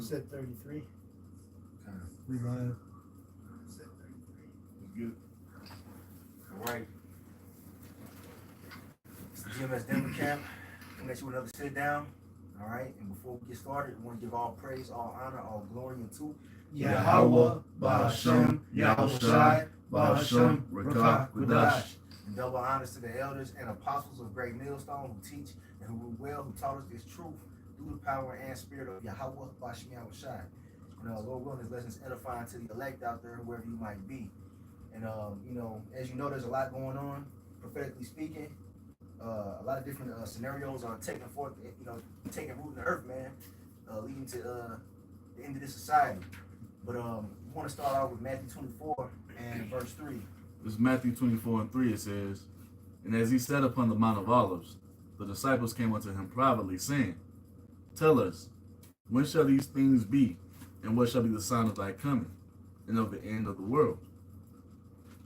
said 33. Revive. Said 33. Good. All right. It's the GMS Denver camp. Coming at you with another sit down. All right. And before we get started, we want to give all praise, all honor, all glory unto Yahweh, Ba'ashem, Yahushai, Ba'ashem, Rakah, Qudash. And double honors to the elders and apostles of Great Millstone who teach and who rule well, who taught us this truth through the power and spirit of Yahweh, Ba'ashem, Yahushai. And Lord willing, this lesson is edifying to the elect out there, whoever you might be. And as you know, there's a lot going on, prophetically speaking. A lot of different scenarios are taking forth, taking root in the earth, man, leading to the end of this society. But we want to start out with Matthew 24 and verse 3. This is Matthew 24 and 3. It says, "And as he sat upon the Mount of Olives, the disciples came unto him privately, saying, Tell us, when shall these things be? And what shall be the sign of thy coming, and of the end of the world?"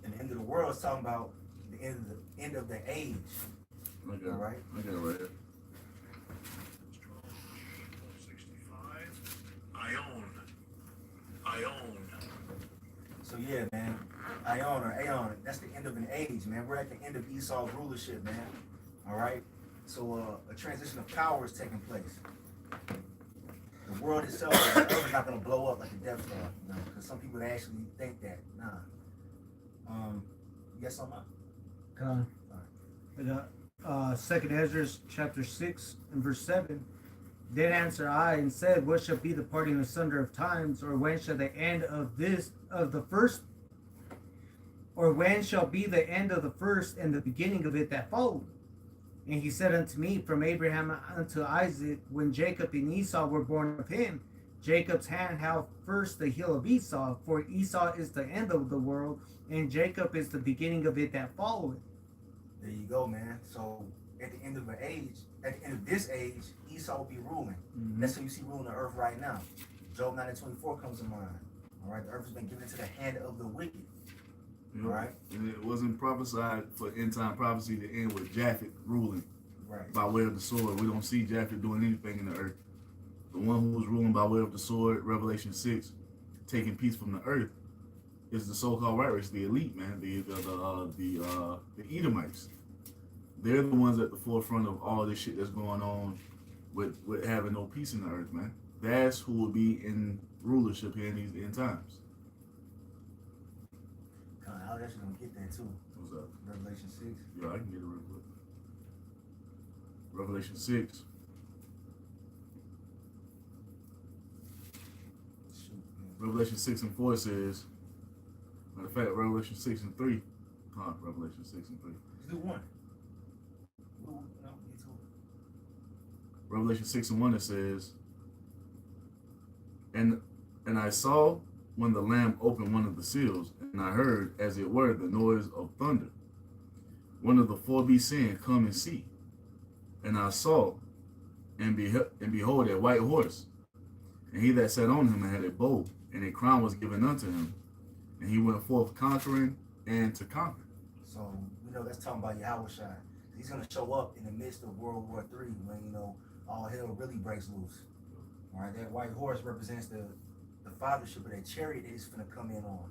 And the end of the world is talking about the end of the age. Okay. All right. I got it right here. 65. I own. So yeah, man, Ion or Aeon, that's the end of an age, man. We're at the end of Esau's rulership, man. All right. So a transition of power is taking place. The world itself, the earth is not going to blow up like a Death Star, because some people actually think that. Nah. You got something? Come on. I got 2nd Ezra chapter 6 and verse 7. Then answered I and said, What shall be the parting asunder of times, or when shall the end of the first, or when shall be the end of the first and the beginning of it that followed? And he said unto me, From Abraham unto Isaac, when Jacob and Esau were born of him, Jacob's hand held first the heel of Esau, for Esau is the end of the world, and Jacob is the beginning of it that followeth. There you go, man. So at the end of an age, at the end of this age, Esau will be ruling. Mm-hmm. That's who you see ruling the earth right now. Job 9:24 comes to mind. All right, the earth has been given into the hand of the wicked. All right. And it wasn't prophesied for end time prophecy to end with Japhet ruling Right. by way of the sword. We don't see Japhet doing anything in the earth. The one who was ruling by way of the sword, Revelation 6, taking peace from the earth, is the so-called right race, the elite, man, the Edomites. They're the ones at the forefront of all this shit that's going on with having no peace in the earth, man. That's who will be in rulership here in these end times. I was actually gonna get that too. What's up? Revelation 6. Yeah, I can get it real quick. Revelation 6. Shoot, man. Revelation 6 and 4 says, matter of fact, Revelation 6 and 3. Revelation 6 and 3. Let's do one. No, get to it. Revelation 6 and 1, it says, And I saw when the Lamb opened one of the seals, and I heard, as it were, the noise of thunder. One of the four beasts saying, Come and see. And I saw, and behold, a white horse. And he that sat on him had a bow, and a crown was given unto him. And he went forth conquering and to conquer. So we know that's talking about Yahushua. He's gonna show up in the midst of World War III when all hell really breaks loose. All right, that white horse represents the fathership of that chariot that he's gonna come in on.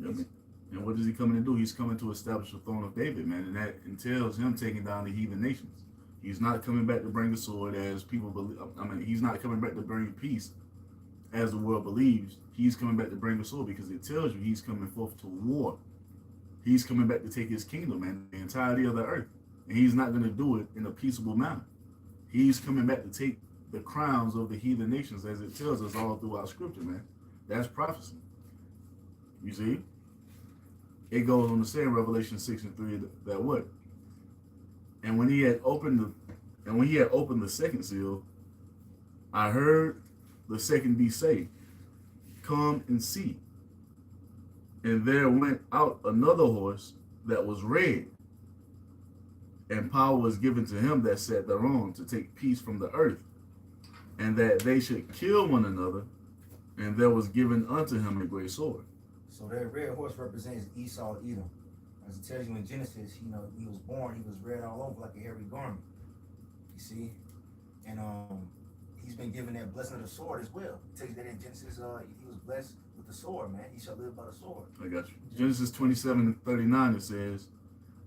Yep. And what is he coming to do? He's coming to establish the throne of David, man, and that entails him taking down the heathen nations. He's not coming back to bring a sword as people believe. I mean, he's not coming back to bring peace as the world believes. He's coming back to bring a sword because it tells you he's coming forth to war. He's coming back to take his kingdom and the entirety of the earth. And he's not going to do it in a peaceable manner. He's coming back to take the crowns of the heathen nations, as it tells us all throughout Scripture, man. That's prophecy. You see? It goes on to say in Revelation 6 and 3 that what? And when he had opened the second seal, I heard the second beast say, Come and see. And there went out another horse that was red, and power was given to him that sat thereon to take peace from the earth, and that they should kill one another, and there was given unto him a great sword. So that red horse represents Esau, Edom. As it tells you in Genesis, he was born, he was red all over like a hairy garment. You see? And he's been given that blessing of the sword as well. It tells you that in Genesis, he was blessed with the sword, man. He shall live by the sword. I got you. Genesis 27:39, it says,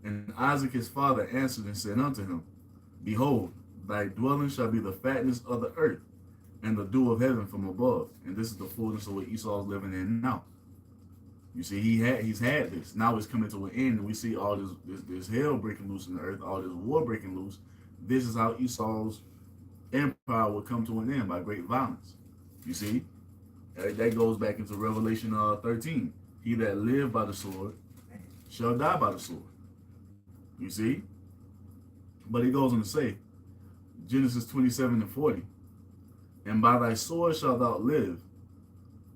and Isaac his father answered and said unto him, behold, thy dwelling shall be the fatness of the earth, and the dew of heaven from above. And this is the fullness of what Esau's living in now. You see, he's had this. Now it's coming to an end, and we see all this hell breaking loose in the earth, all this war breaking loose. This is how Esau's empire will come to an end, by great violence. You see, that goes back into Revelation 13. He that live by the sword shall die by the sword. You see, but he goes on to say, Genesis 27:40, and by thy sword shalt thou live,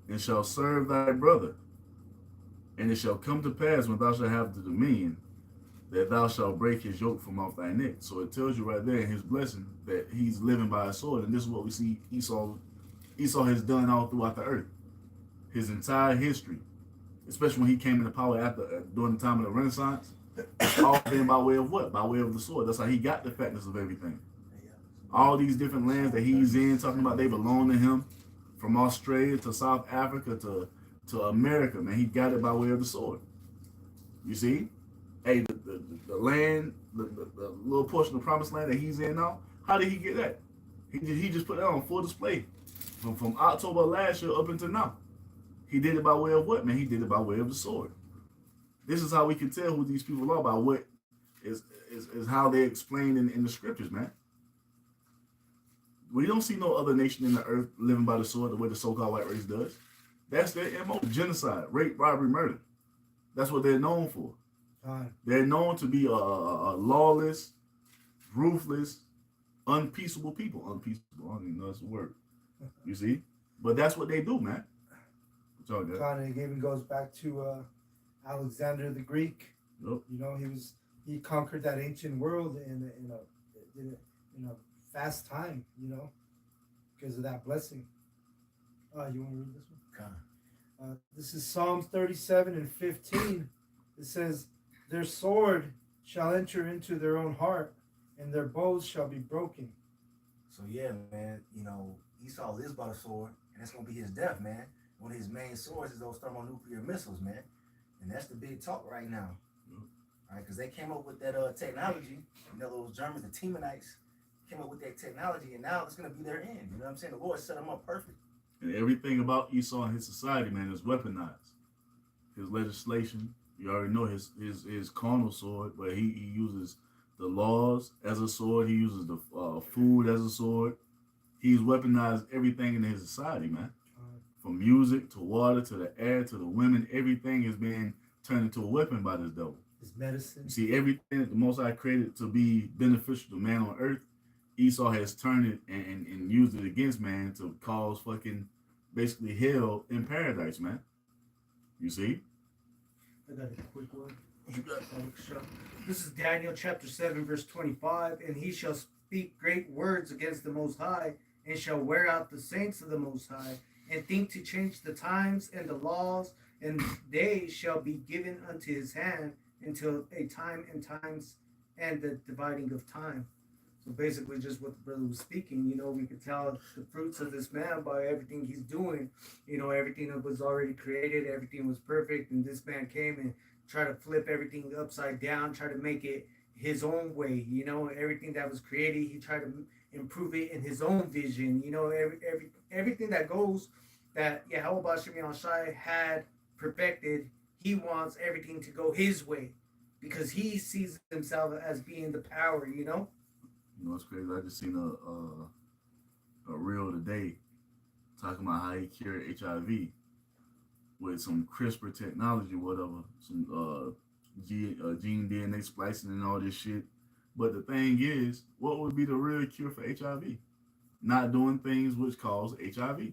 and shalt serve thy brother. And it shall come to pass when thou shalt have the dominion, that thou shalt break his yoke from off thy neck. So it tells you right there in his blessing that he's living by a sword. And this is what we see Esau has done all throughout the earth. His entire history, especially when he came into power during the time of the Renaissance, all been by way of what? By way of the sword. That's how he got the fatness of everything. All these different lands that he's in, talking about they belong to him, from Australia to South Africa to America, man. He got it by way of the sword. You see? Hey, the land, the little portion of the promised land that he's in now, how did he get that? He just put that on full display from October last year up until now. He did it by way of what, man? He did it by way of the sword. This is how we can tell who these people are by what is how they explain in the scriptures, man. We don't see no other nation in the earth living by the sword the way the so-called white race does. That's their MO. Genocide, rape, robbery, murder. That's what they're known for. They're known to be a lawless, ruthless, unpeaceable people. Unpeaceable, I don't even know that's the word. You see? But that's what they do, man. What y'all got? It even goes back to Alexander the Greek. Yep. You know, he conquered that ancient world in a fast time, you know, because of that blessing. You want to read this one? This is Psalms 37:15. It says, their sword shall enter into their own heart, and their bows shall be broken. So yeah, man, you know, Esau lives by the sword, and that's gonna be his death, man. One of his main swords is those thermonuclear missiles, man. And that's the big talk right now. All right, because they came up with that technology, you know, those Germans, the Teamanites, came up with that technology, and now it's gonna be their end. You know what I'm saying? The Lord set them up perfect. And everything about Esau and his society, man, is weaponized. His legislation, you already know his carnal sword, but he uses the laws as a sword. He uses the food as a sword. He's weaponized everything in his society, man. From music to water to the air to the women, everything is being turned into a weapon by this devil. His medicine. You see, everything that the Most High created to be beneficial to man on earth, Esau has turned it and used it against man to cause fucking basically hell in paradise, man. You see? I got a quick one. This is Daniel chapter 7, verse 25. And he shall speak great words against the Most High, and shall wear out the saints of the Most High, and think to change the times and the laws, and they shall be given unto his hand until a time and times and the dividing of time. So basically just what the brother was speaking, you know, we could tell the fruits of this man by everything he's doing. You know, everything that was already created, everything was perfect, and this man came and tried to flip everything upside down, try to make it his own way. You know, everything that was created, he tried to improve it in his own vision. You know, everything that goes that Yahweh Bashem Yahushai had perfected, he wants everything to go his way because he sees himself as being the power, you know? You know, it's crazy. I just seen a reel today talking about how he cured HIV with some CRISPR technology, whatever, some gene DNA splicing and all this shit. But the thing is, what would be the real cure for HIV? Not doing things which cause HIV.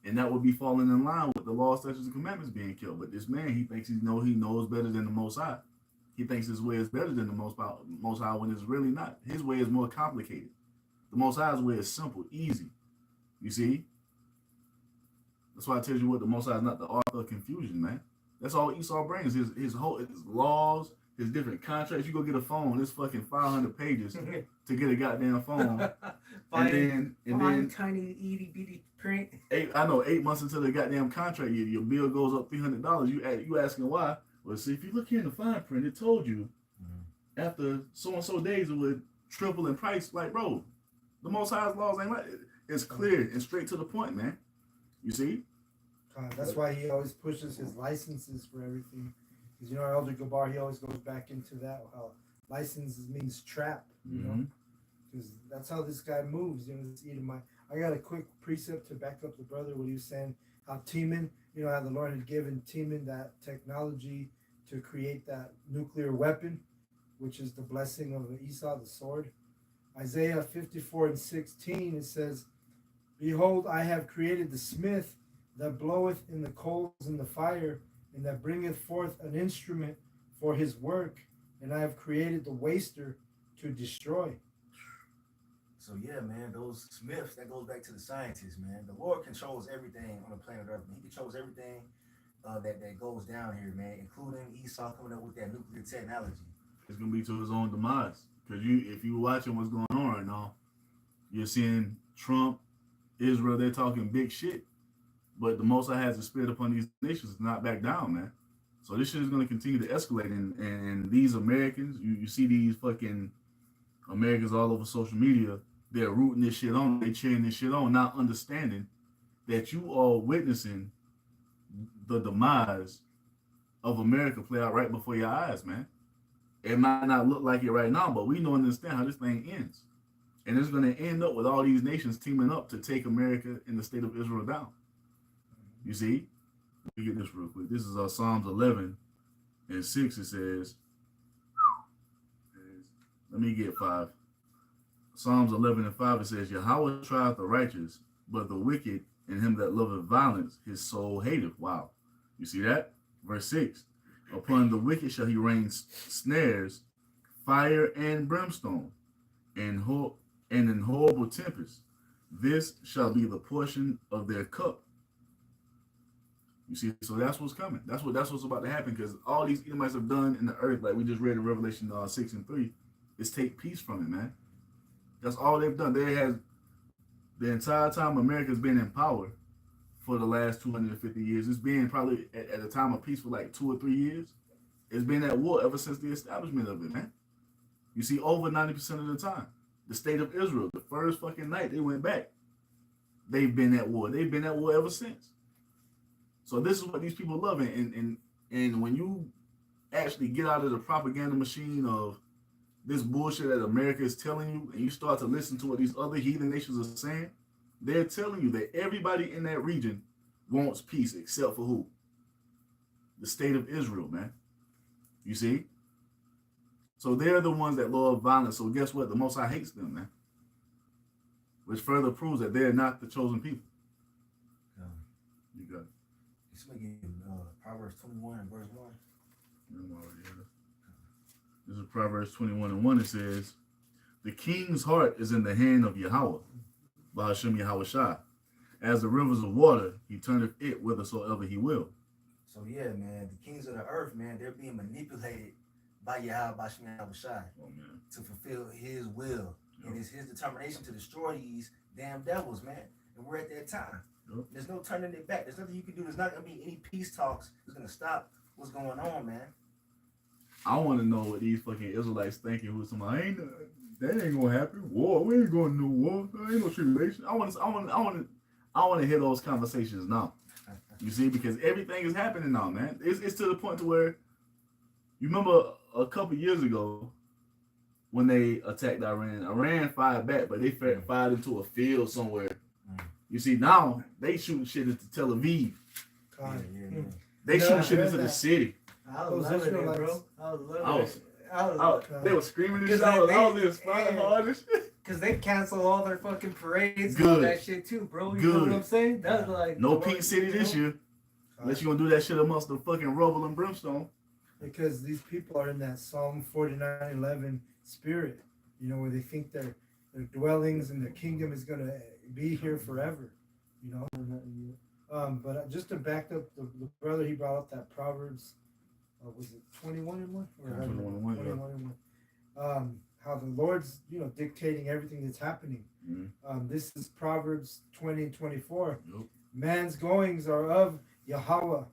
And that would be falling in line with the law, statutes, and commandments being killed. But this man, he thinks he knows better than the Most High. He thinks his way is better than the Most High when it's really not. His way is more complicated. The Most High's way is simple, easy. You see? That's why I tell you what, the Most High is not the author of confusion, man. That's all Esau brings. His laws, his different contracts. You go get a phone, it's fucking 500 pages to get a goddamn phone. Fine, and then tiny, itty bitty print. 8 months into the goddamn contract, your bill goes up $300. You asking why? Well, see, if you look here in the fine print, it told you after so and so days it would triple in price. Like, bro, the Most High's laws ain't right. It's clear and straight to the point, man. You see? That's why he always pushes his licenses for everything. Because, you know, Elder Gabar, he always goes back into that, how licenses means trap, you know? Because that's how this guy moves, you know, this Edomite. I got a quick precept to back up the brother, what he was saying, how Teman, you know, how the Lord had given Teman that technology to create that nuclear weapon, which is the blessing of Esau, the sword. Isaiah 54:16, it says, Behold, I have created the smith that bloweth in the coals in the fire, and that bringeth forth an instrument for his work, and I have created the waster to destroy. So yeah, man, those Smiths, that goes back to the scientists, man. The Lord controls everything on the planet Earth. He controls everything that goes down here, man, including Esau coming up with that nuclear technology. It's gonna be to his own demise. Because if you're watching what's going on right now, you're seeing Trump, Israel, they're talking big shit. But the Most High has a spirit upon these nations to not back down, man. So this shit is going to continue to escalate. And these Americans, you see these fucking Americans all over social media, they're rooting this shit on, they cheering this shit on, not understanding that you are witnessing the demise of America play out right before your eyes, man. It might not look like it right now, but we know and understand how this thing ends. And it's going to end up with all these nations teaming up to take America and the state of Israel down. You see? Let me get this real quick. This is Psalms 11:6. It says, let me get 5. Psalms 11:5, it says, Yahweh trieth the righteous, but the wicked and him that loveth violence, his soul hateth. Wow. You see that? Verse 6. Upon the wicked shall he rain snares, fire and brimstone, and in horrible tempest. This shall be the portion of their cup. You see, so that's what's coming. That's what's about to happen, because all these Edomites have done in the earth, like we just read in Revelation 6:3, is take peace from it, man. That's all they've done. The entire time America's been in power for the last 250 years. It's been probably at a time of peace for like 2 or 3 years. It's been at war ever since the establishment of it, man. You see, over 90% of the time, the state of Israel, the first fucking night they went back, they've been at war. They've been at war ever since. So this is what these people love. And when you actually get out of the propaganda machine of this bullshit that America is telling you, and you start to listen to what these other heathen nations are saying, they're telling you that everybody in that region wants peace except for who? The state of Israel, man. You see? So they're the ones that love violence. So guess what? The Most High hates them, man. Which further proves that they're not the chosen people. You got it. It's making Proverbs 21 and verse 1. This is Proverbs 21:1. It says, the king's heart is in the hand of Yahweh, by Hashem Yahweh Shai. As the rivers of water, he turneth it whithersoever he will. So yeah, man, the kings of the earth, man, they're being manipulated by Yahweh, by Hashem Yahweh Shai, to fulfill his will. Yep. And it's his determination to destroy these damn devils, man. And we're at that time. Yep. There's no turning it back. There's nothing you can do. There's not going to be any peace talks that's going to stop what's going on, man. I want to know what these fucking Israelites thinking. Who's somebody, that ain't gonna happen. War, we ain't going to no war. There ain't no tribulation. I want to hear those conversations now. You see, because everything is happening now, man. It's to the point to where, you remember a couple years ago when they attacked Iran. Iran fired back, but they fired into a field somewhere. You see, now they shooting shit into Tel Aviv. They shooting shit into the city. I was loving it, bro. I was they were screaming this shit. I was inspired all this shit. Because they cancel all their fucking parades and all that shit too, bro. You know what I'm saying? That's like no Pink City this year. Unless you gonna do that shit amongst the fucking rubble and brimstone. Because these people are in that Psalm 49:11 spirit, you know, where they think their dwellings and their kingdom is gonna be here forever, you know. But just to back up the brother, he brought up that Proverbs, was it 21:1? 21:1. How the Lord's, you know, dictating everything that's happening. This is Proverbs 20 and 24. Yep. Man's goings are of Yahweh.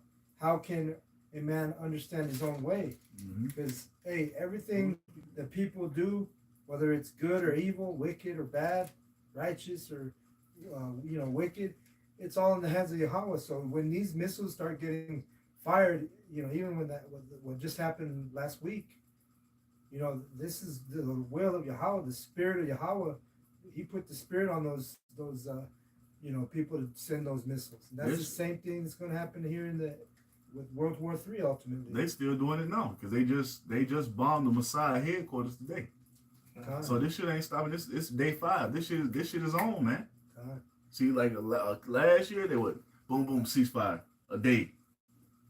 How can a man understand his own way? Because, hey, everything that people do, whether it's good or evil, wicked or bad, righteous or, wicked, it's all in the hands of Yahweh. So when these missiles start getting fired, even when what just happened last week, this is the will of Yahweh, the spirit of Yahweh. He put the spirit on those people to send those missiles. And that's the same thing that's going to happen here with World War III ultimately. They still doing it now because they just bombed the Messiah headquarters today. So this shit ain't stopping. It's day 5. This shit is on, man. See, like last year they would boom boom ceasefire a day.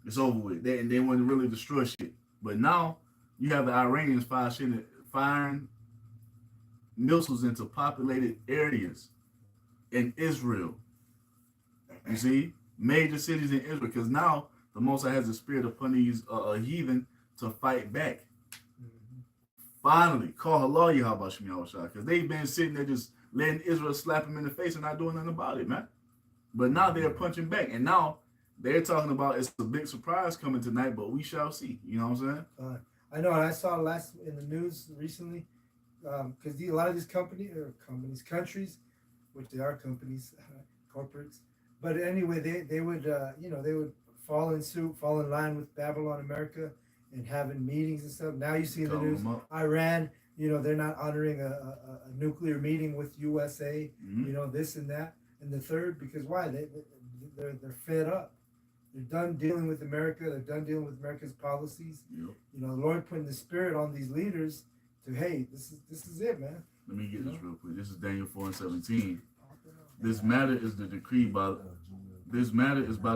It's over with. They want to really destroy shit. But now you have the Iranians firing missiles into populated areas in Israel. You see, major cities in Israel, because now the Most High has the spirit upon these heathen to fight back. Finally, call Allah Yahweh because they've been sitting there just letting Israel slap them in the face and not doing nothing about it, man. But now they're punching back, and now they're talking about it's a big surprise coming tonight, but we shall see. You know what I'm saying? I know, and I saw in the news recently, because a lot of these countries, which they are companies, corporates, but anyway, they would fall in suit, fall in line with Babylon America, and having meetings and stuff. Now you see in the news, Iran, they're not honoring a nuclear meeting with USA, this and that, and the third, because why? They're fed up. They're done dealing with America. They're done dealing with America's policies. Yep. The Lord putting the spirit on these leaders to, hey, this is it, man. Let me get this real quick. This is Daniel 4:17. This matter is by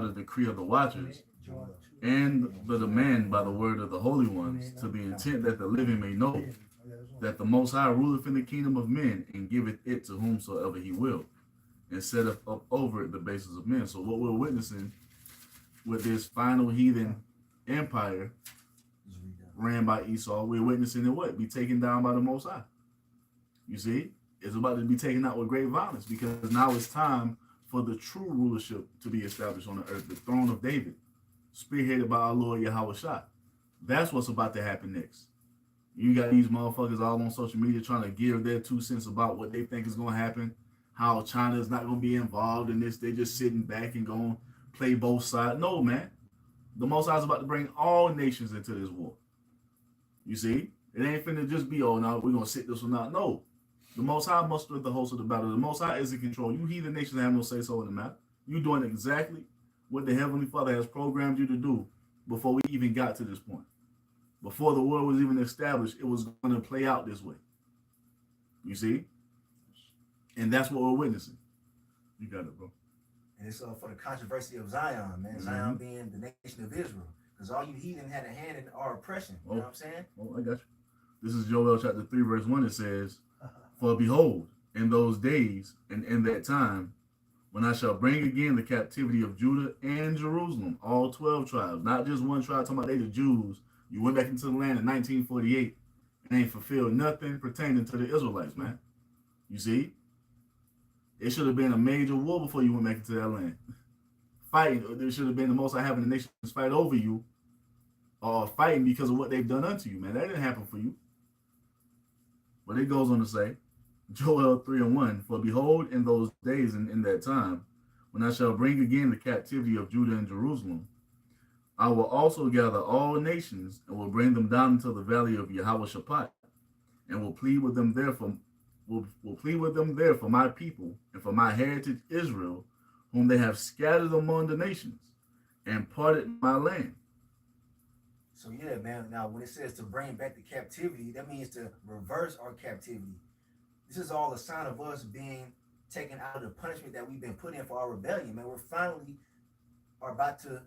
the decree of the watchers, and the demand by the word of the holy ones, to the intent that the living may know that the Most High ruleth in the kingdom of men, and giveth it to whomsoever he will, and setteth up over it the bases of men. So what we're witnessing with this final heathen empire ran by Esau, we're witnessing it be taken down by the Most High. You see, it's about to be taken out with great violence, because now it's time for the true rulership to be established on the earth, the throne of David, spearheaded by our Lord Yahweh Shah. That's what's about to happen next. You got these motherfuckers all on social media trying to give their 2 cents about what they think is going to happen, how China is not going to be involved in this. They're just sitting back and going to play both sides. No, man. The Most High is about to bring all nations into this war. You see? It ain't finna just be, oh, no, we're going to sit this one out. No. The Most High mustered the host of the battle. The Most High is in control. You heathen nations have no say-so in the matter. You're doing exactly what the Heavenly Father has programmed you to do before we even got to this point. Before the world was even established, it was going to play out this way. You see? And that's what we're witnessing. You got it, bro. And it's for the controversy of Zion, man. Zion being the nation of Israel. Because all you heathen had a hand in our oppression. You know what I'm saying? Oh, I got you. This is Joel chapter 3, verse 1. It says, "For behold, in those days and in that time, when I shall bring again the captivity of Judah and Jerusalem, all 12 tribes, not just one tribe, talking about they the Jews. You went back into the land in 1948 and ain't fulfilled nothing pertaining to the Israelites, man. You see? It should have been a major war before you went back into that land. Fighting, there should have been the Most High having the nations fight over you, or fighting because of what they've done unto you, man. That didn't happen for you. But it goes on to say, Joel 3:1, "For behold, in those days and in that time, when I shall bring again the captivity of Judah and Jerusalem, I will also gather all nations and will bring them down into the valley of Yahweh Shaphat, and will plead with them there for my people and for my heritage Israel, whom they have scattered among the nations, and parted my land." So yeah, man. Now, when it says to bring back the captivity, that means to reverse our captivity. This is all a sign of us being taken out of the punishment that we've been put in for our rebellion, man. We're finally are about to,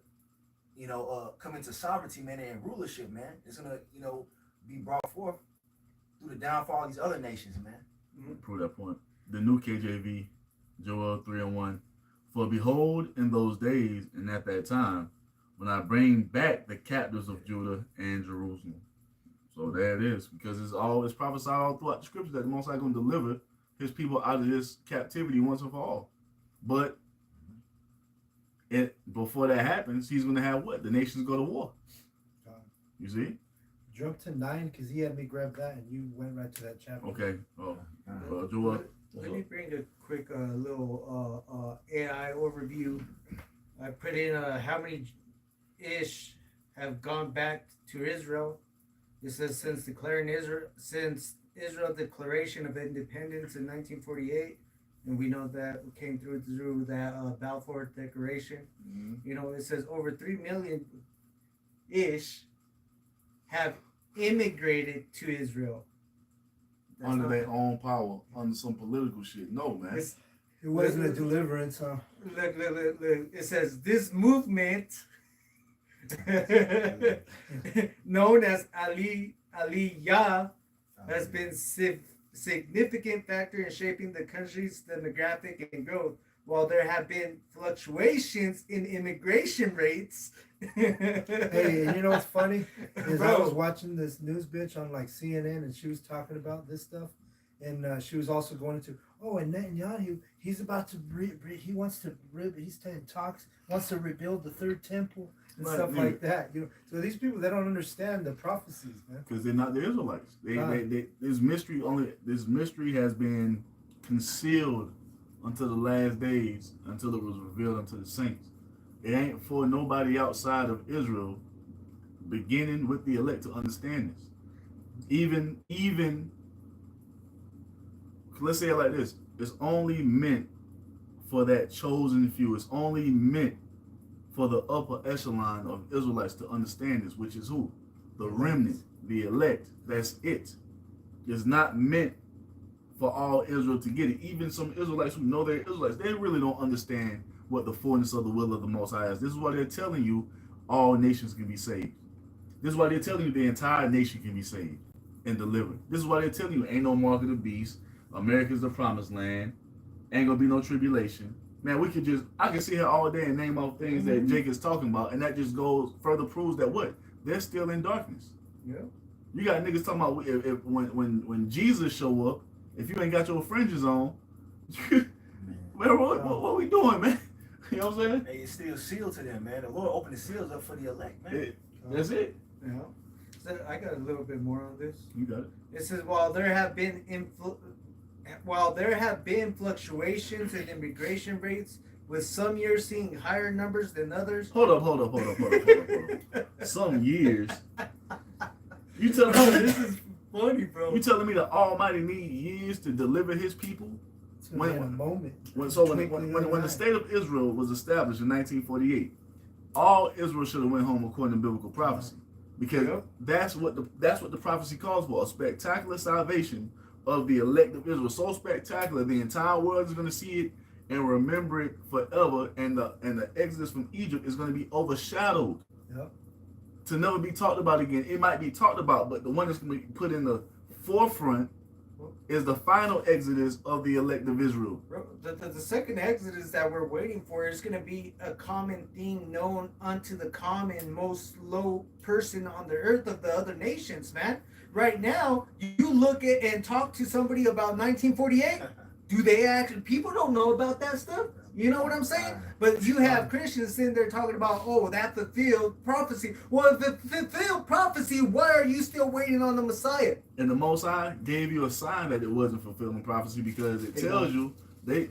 come into sovereignty, man, and rulership, man. It's gonna, be brought forth through the downfall of these other nations, man. Prove that point. The new KJV, Joel 3:1, "For behold, in those days and at that time, when I bring back the captives of Judah and Jerusalem." So there it is, because it's prophesied all throughout the scriptures that the Most High going to deliver his people out of this captivity once and for all. But before that happens, he's going to have what? The nations go to war. You see? Jump to 9 because he had me grab that and you went right to that chapter. Okay. Oh, Joel. Let me bring a quick little AI overview. I put in how many ish have gone back to Israel. It says since Israel Declaration of Independence in 1948, and we know that came through that Balfour Declaration. Mm-hmm. You know, it says over 3 million ish have immigrated to Israel. That's Under their own power, under some political shit. No, man. It wasn't a deliverance, huh? Look. It says this movement, known as Aliyah, has been significant factor in shaping the country's demographic and growth. While there have been fluctuations in immigration rates. Hey, and you know what's funny? Is I Bro. was watching this news bitch on like CNN and she was talking about this stuff. And she was also going into, and Netanyahu, he's about to, he wants to, he's taking talks, wants to rebuild the third temple and Right, stuff yeah. like that. You know, so these people, they don't understand the prophecies, man. Because they're not the Israelites. This mystery has been concealed until the last days, until it was revealed unto the saints. It ain't for nobody outside of Israel, beginning with the elect, to understand this. Even let's say it like this: it's only meant for that chosen few. It's only meant for the upper echelon of Israelites to understand this, which is who? The remnant, the elect. That's it. It's not meant for all Israel to get it. Even some Israelites who know they're Israelites, they really don't understand what the fullness of the will of the Most High is. This is why they're telling you all nations can be saved. This is why they're telling you the entire nation can be saved and delivered. This is why they're telling you ain't no mark of the beast. America's the promised land. Ain't gonna be no tribulation. Man, I can sit here all day and name off things that Jake is talking about, and that just goes further proves that what? They're still in darkness. Yeah. You got niggas talking about when Jesus show up, if you ain't got your fringes on, man, what we doing, man? You know what I'm saying? Hey, it's still sealed to them, man. The Lord opened the seals up for the elect, man. That's it. Yeah. So I got a little bit more on this. You got it. It says while there have been fluctuations in immigration rates, with some years seeing higher numbers than others. Hold up. Some years. You telling me This is funny, bro. You telling me the Almighty need years to deliver His people? It's in a moment. When the state of Israel was established in 1948, all Israel should have went home according to biblical prophecy, because that's what the prophecy calls for: a spectacular salvation of the elect of Israel, so spectacular the entire world is going to see it and remember it forever, and the exodus from Egypt is going to be overshadowed. Yep. To never be talked about again. It might be talked about, but the one that's going to be put in the forefront is the final exodus of the elect of Israel. Bro, the second exodus that we're waiting for is going to be a common thing known unto the common most low person on the earth of the other nations, man. Right now, you look at and talk to somebody about 1948. Do they actually? People don't know about that stuff. You know what I'm saying? But you have Christians sitting there talking about, that fulfilled prophecy. Well, if it fulfilled prophecy, why are you still waiting on the Messiah? And the Most High gave you a sign that it wasn't fulfilling prophecy, because it tells you that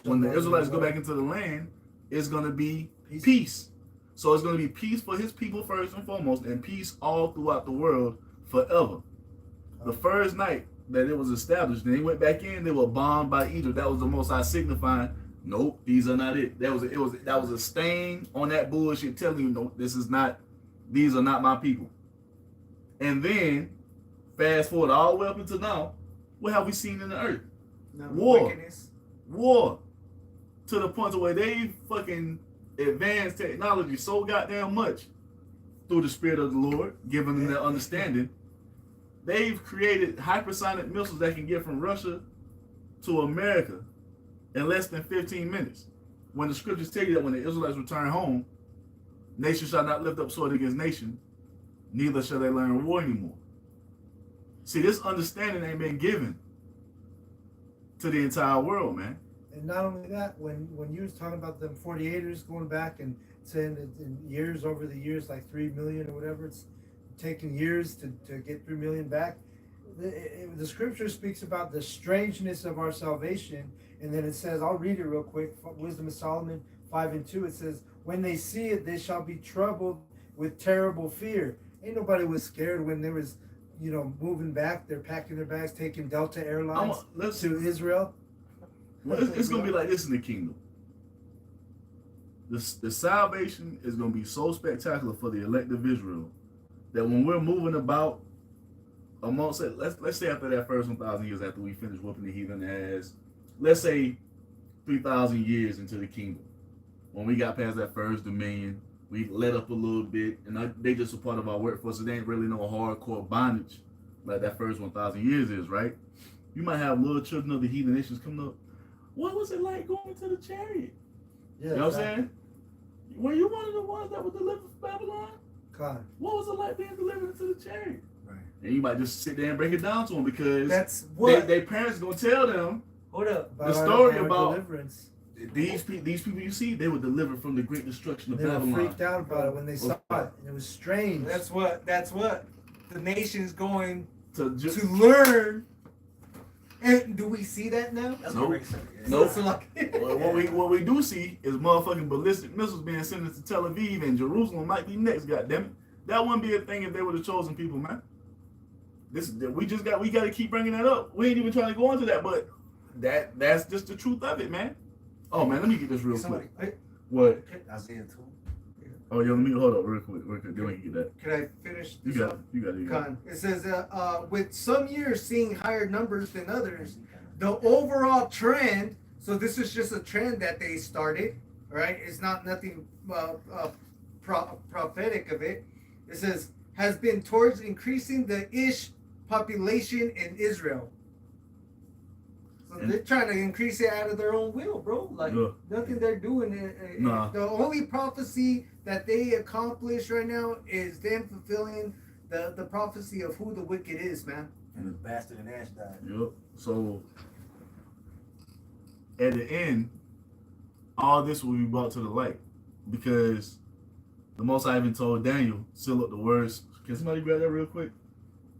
when the Israelites go back into the land, it's going to be peace. So it's going to be peace for His people first and foremost, and peace all throughout the world forever. The first night that it was established, and they went back in, they were bombed by Egypt. That was the Most High signifying, nope, these are not it. That was a stain on that bullshit telling you, no, these are not my people. And then fast forward all the way up until now, what have we seen in the earth? War. To the point to where they fucking advanced technology so goddamn much through the Spirit of the Lord, giving them their understanding. They've created hypersonic missiles that can get from Russia to America in less than 15 minutes. When the scriptures tell you that when the Israelites return home, nation shall not lift up sword against nation, neither shall they learn war anymore. See, this understanding ain't been given to the entire world, man. And not only that, when you was talking about them 48ers going back and saying that in years over the years, like 3 million or whatever, it's taken years to get 3 million back. The scripture speaks about the strangeness of our salvation, and then it says, I'll read it real quick. Wisdom of Solomon 5:2. It says, when they see it, they shall be troubled with terrible fear. Ain't nobody was scared when there was, moving back. They're packing their bags, taking Delta Airlines to Israel. It's gonna be like this in the kingdom. The salvation is gonna be so spectacular for the elect of Israel that when we're moving about amongst it, let's say after that first 1,000 years after we finish whooping the heathen ass, let's say 3,000 years into the kingdom, when we got past that first dominion, we let up a little bit, and they just a part of our workforce. So they ain't really no hardcore bondage like that first 1,000 years is, right? You might have little children of the heathen nations coming up. What was it like going to the chariot? Yeah, you know what I'm saying? Were you one of the ones that were delivered from Babylon? God. What was it like being delivered into the chariot? Right. And you might just sit there and break it down to them because That's what. their parents gonna tell them Hold up. the story about deliverance. these people you see, they were delivered from the great destruction of They were Babylon. freaked out about it when they saw it, and it was strange. That's what the nation's going To learn. And do we see that now? That's Nope. what Rick said. Yeah. Nope. So like, Well, what we do see is motherfucking ballistic missiles being sent to Tel Aviv, and Jerusalem might be next. Goddammit, that wouldn't be a thing if they were the chosen people, man. We got to keep bringing that up. We ain't even trying to go into that, but that's just the truth of it, man. Oh man, let me get this real Somebody, quick. What? Isaiah 2. Oh yeah, let me hold up real quick. Then we can get that. can I finish You this got up? it. You got it. Con. It says, with some years seeing higher numbers than others, the overall trend, so this is just a trend that they started, right? It's not nothing prophetic of it. It says, has been towards increasing the Ish population in Israel. So they're trying to increase it out of their own will, bro. Like, nothing they're doing. Nah. The only prophecy that they accomplish right now is them fulfilling the prophecy of who the wicked is, man. And the bastard and Ash died. Yep. So at the end, all this will be brought to the light because the Most High even told Daniel, seal up the words. Can somebody grab that real quick?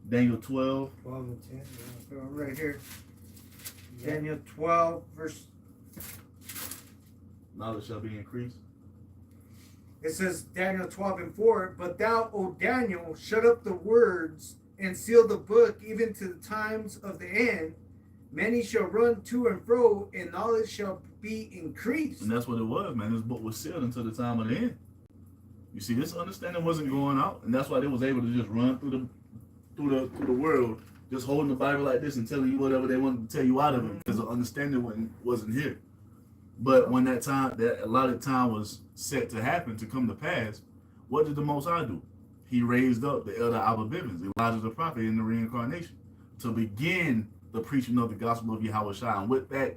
Daniel 12. 12 and 10. So right here, Yeah. Daniel 12, verse. Knowledge shall be increased. It says Daniel 12 and 4. But thou, O Daniel, shut up the words and seal the book even to the times of the end. Many shall run to and fro, and knowledge shall be increased. And that's what it was, man. This book was sealed until the time of the end. You see, this understanding wasn't going out, and that's why they was able to just run through the world, just holding the Bible like this and telling you whatever they wanted to tell you out of it, because the understanding wasn't here. But when that allotted time was set to happen, to come to pass, what did the Most High do? He raised up the elder Abba Bivens, Elijah the prophet, in the reincarnation, to begin the preaching of the gospel of Yahweh Shai. And with that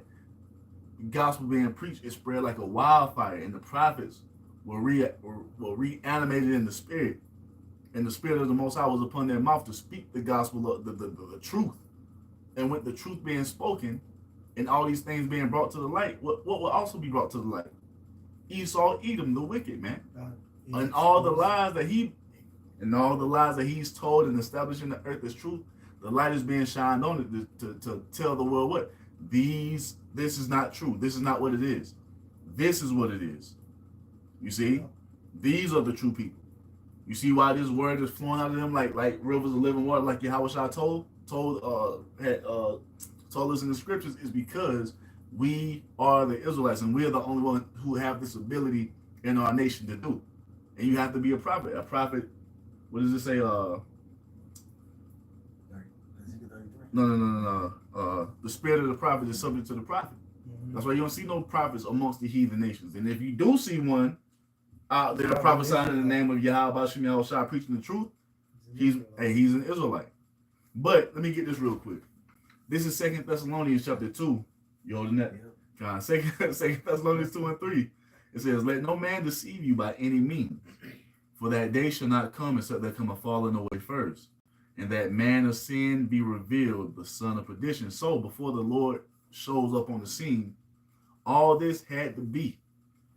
gospel being preached, it spread like a wildfire, and the prophets were reanimated in the spirit. And the spirit of the Most High was upon their mouth to speak the gospel of the truth. And with the truth being spoken and all these things being brought to the light, what will also be brought to the light? Esau, Edom, the wicked, man. And all the lies that he's told and established in the earth as truth, the light is being shined on it to tell the world what? This is not true. This is not what it is. This is what it is. You see? These are the true people. You see why this word is flowing out of them like rivers of living water, like Yahweh Shai told us in the scriptures, is because we are the Israelites and we are the only one who have this ability in our nation to do. And you have to be a prophet. A prophet, what does it say? No. The spirit of the prophet is subject to the prophet. That's why you don't see no prophets amongst the heathen nations. And if you do see one out there prophesying in the name of Yahweh Shai, preaching the truth, he's an Israelite. But let me get this real quick. This is 2 Thessalonians chapter 2. You holding that? God, 2 Thessalonians 2 and 3. It says, let no man deceive you by any means, for that day shall not come except there come a falling away first, and that man of sin be revealed, the son of perdition. So before the Lord shows up on the scene, all this had to be.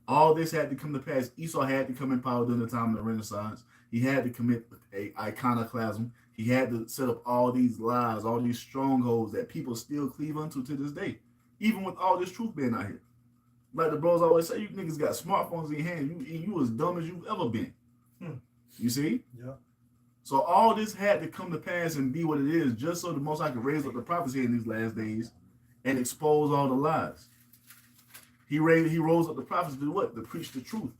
All this had to come to pass. Esau had to come in power during the time of the Renaissance. He had to commit a iconoclasm. He had to set up all these lies, all these strongholds that people still cleave unto to this day, even with all this truth being out here. Like the bros always say, you niggas got smartphones in your hand. You as dumb as you've ever been. You see? Yeah. So all this had to come to pass and be what it is, just so the Most High could raise up the prophets here in these last days and expose all the lies. He rose up the prophets to do what? To preach the truth,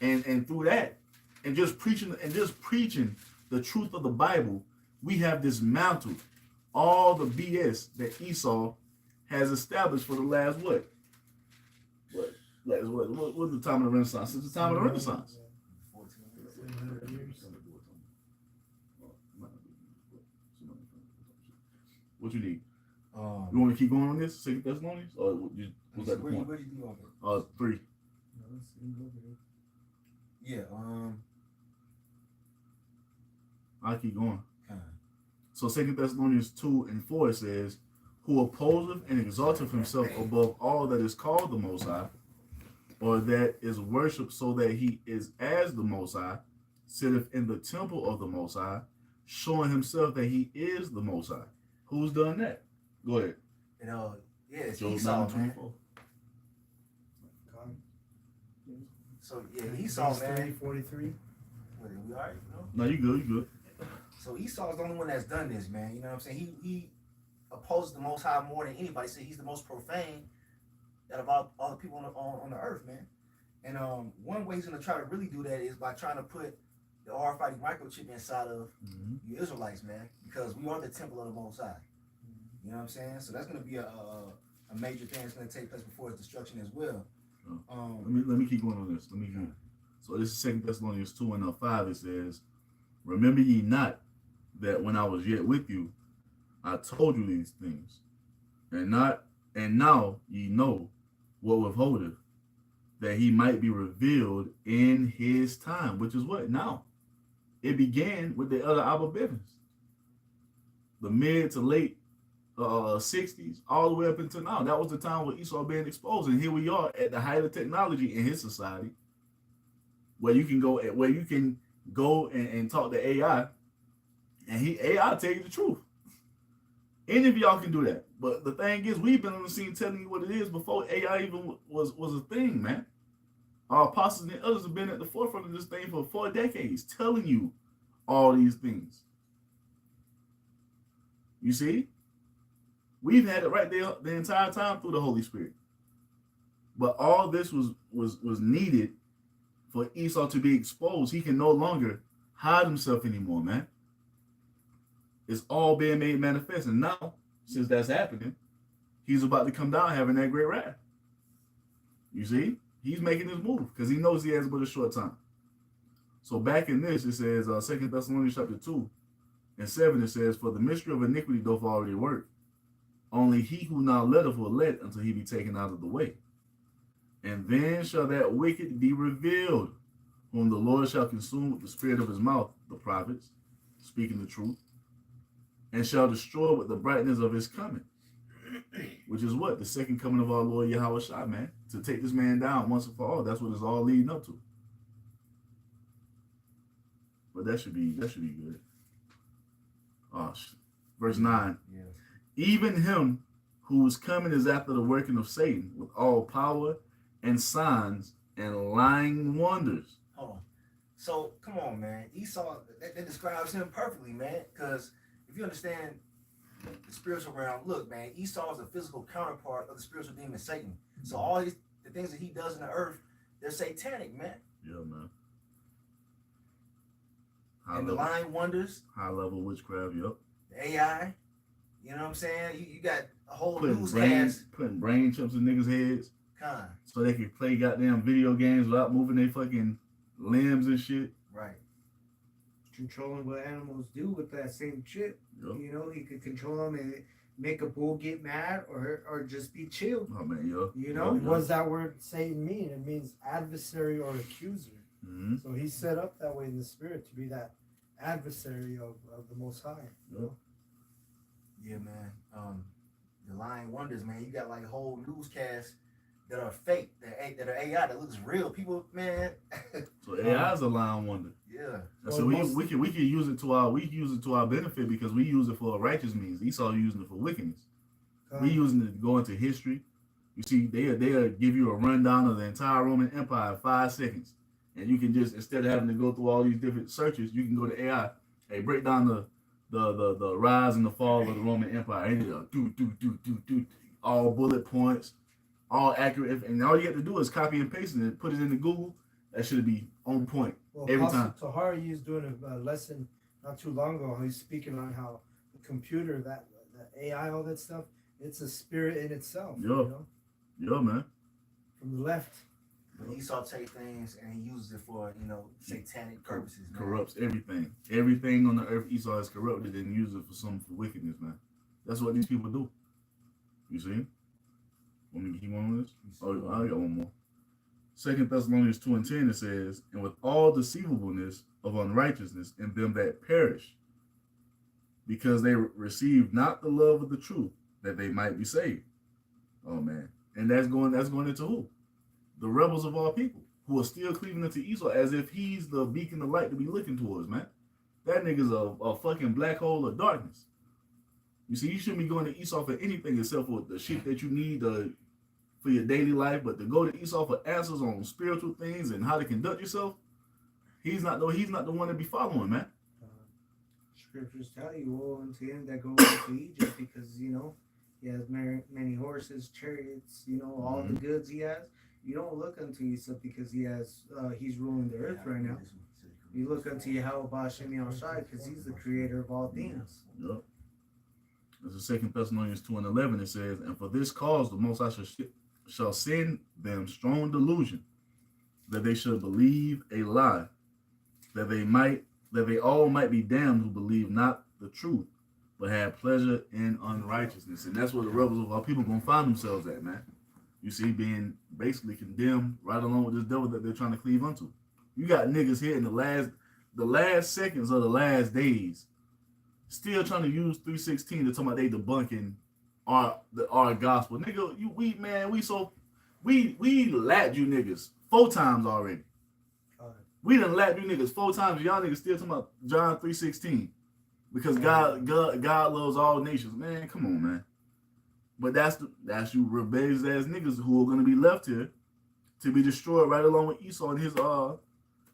and through that, and just preaching the truth of the Bible, we have dismantled all the BS that Esau has established for the last what? What's the time of the Renaissance? Since the time of the Renaissance. 700 years. What you need? Um, You want to keep going on this? 2 Thessalonians, or was that the where point? you do on it? 3. Yeah. I'll keep going. Kind So 2 Thessalonians 2 and 4 it says, who opposeth and exalteth himself above all that is called the Most High, or that is worshipped, so that he is as the Most High, sitteth in the temple of the Most High, showing himself that he is the Most High. Who's done that? Go ahead. and yeah, it's Job Esau, 9:24. man. So yeah, Esau, man. 43. Wait, we all right? No? No, you good, you good. So Esau's the only one that's done this, man. You know what I'm saying? He opposes the Most High more than anybody. Say he's the most profane out of all the people on the earth, man. And one way he's gonna try to really do that is by trying to put the RFID microchip inside of you Israelites, man, because we are the temple of the Most High. You know what I'm saying? So that's gonna be a major thing that's gonna take place before his destruction as well. Let me keep going on this. So this is 2 Thessalonians 2 and 5. It says, remember ye not that when I was yet with you, I told you these things, and now ye know what withholdeth, that he might be revealed in his time, which is what? Now. It began with the other Abba Bivens, the mid to late 60s, all the way up until now. That was the time where Esau being exposed, and here we are at the height of technology in his society, where you can go and talk to AI, and AI tell you the truth. Any of y'all can do that, but the thing is, we've been on the scene telling you what it is before AI even was a thing, man. Our apostles and others have been at the forefront of this thing for 4 decades, telling you all these things. You see? We've had it right there the entire time through the Holy Spirit. But all this was needed for Esau to be exposed. He can no longer hide himself anymore, man. It's all being made manifest. And now, since that's happening, he's about to come down having that great wrath. You see? He's making his move because he knows he has but a short time. So back in this, it says, 2 Thessalonians chapter 2 and 7, it says, for the mystery of iniquity doth already work. Only he who now letteth will let until he be taken out of the way. And then shall that wicked be revealed, whom the Lord shall consume with the spirit of his mouth, the prophets, speaking the truth, and shall destroy with the brightness of his coming. Which is what? The second coming of our Lord Yahweh Shai, man. To take this man down once and for all. That's what it's all leading up to. But that should be good. Verse 9. Yeah. Even him whose coming is after the working of Satan with all power and signs and lying wonders. Hold on. So come on, man. Esau, that describes him perfectly, man. Because if you understand the spiritual realm, look, man, Esau is a physical counterpart of the spiritual demon Satan. So all the things that he does in the earth, they're satanic, man. Yeah, man. And the lying wonders, high level witchcraft, yep. the AI, you know what I'm saying? You got a whole Putting newscast. brain chips in niggas' heads so they can play goddamn video games without moving their fucking limbs and shit. Right. Controlling what animals do with that same chip. Yep. You know, he could control them and make a bull get mad or just be chill. Oh man, yeah. You know? What does that word Satan mean? It means adversary or accuser. Mm-hmm. So he's set up that way in the spirit to be that adversary of the Most High. You know? Yeah, man. the lying wonders, man. You got like whole newscasts that are fake, that are AI, that looks real. People, man. So AI is a lying wonder. Yeah. And so we can use it to our benefit because we use it for a righteous means. Esau using it for wickedness. We using it to go into history. You see, they'll give you a rundown of the entire Roman Empire in 5 seconds. And you can just, instead of having to go through all these different searches, you can go to AI. Hey, break down the rise and the fall of the Roman Empire. And all bullet points, all accurate. And all you have to do is copy and paste it and put it into Google. That should be on point every time. Tahari, he's doing a lesson not too long ago. He's speaking on how the computer, that AI, all that stuff, it's a spirit in itself. Yeah. You know? Yeah, man. From the left. But Esau take things and he uses it for, satanic purposes. Man. Corrupts everything. Everything on the earth, Esau is corrupted and uses it for wickedness, man. That's what these people do. You see? Want me to keep on with this? Oh, I got one more. 2 Thessalonians 2:10, it says, and with all deceivableness of unrighteousness in them that perish, because they receive not the love of the truth, that they might be saved. Oh man. And that's going into who? The rebels of all people, who are still cleaving into Esau as if he's the beacon of light to be looking towards, man. That nigga's a fucking black hole of darkness. You see, you shouldn't be going to Esau for anything except for the shit that you need for your daily life, but to go to Esau for answers on spiritual things and how to conduct yourself, he's not the one to be following, man. Scriptures tell you, woe unto him that goes into Egypt, because he has many horses, chariots, all the goods he has. You don't look unto Esau because he's ruling the earth right now. You look unto Yahweh Ba'Shem Yahushai because he's the creator of all things. Yep. This is 2 Thessalonians 2:11. It says, and for this cause the Most High shall send them strong delusion, that they should believe a lie, that they all might be damned who believe not the truth, but have pleasure in unrighteousness. And that's where the rebels of our people gonna find themselves at, man. You see, being basically condemned right along with this devil that they're trying to cleave unto. You got niggas here in the last seconds of the last days, still trying to use 3:16 to talk about they debunking our gospel. Nigga, we lapped you niggas 4 times already. We done lapped you niggas 4 times. Y'all niggas still talking about John 3:16. Because God loves all nations. Man, come on, man. But that's you rebellious ass niggas who are gonna be left here to be destroyed right along with Esau and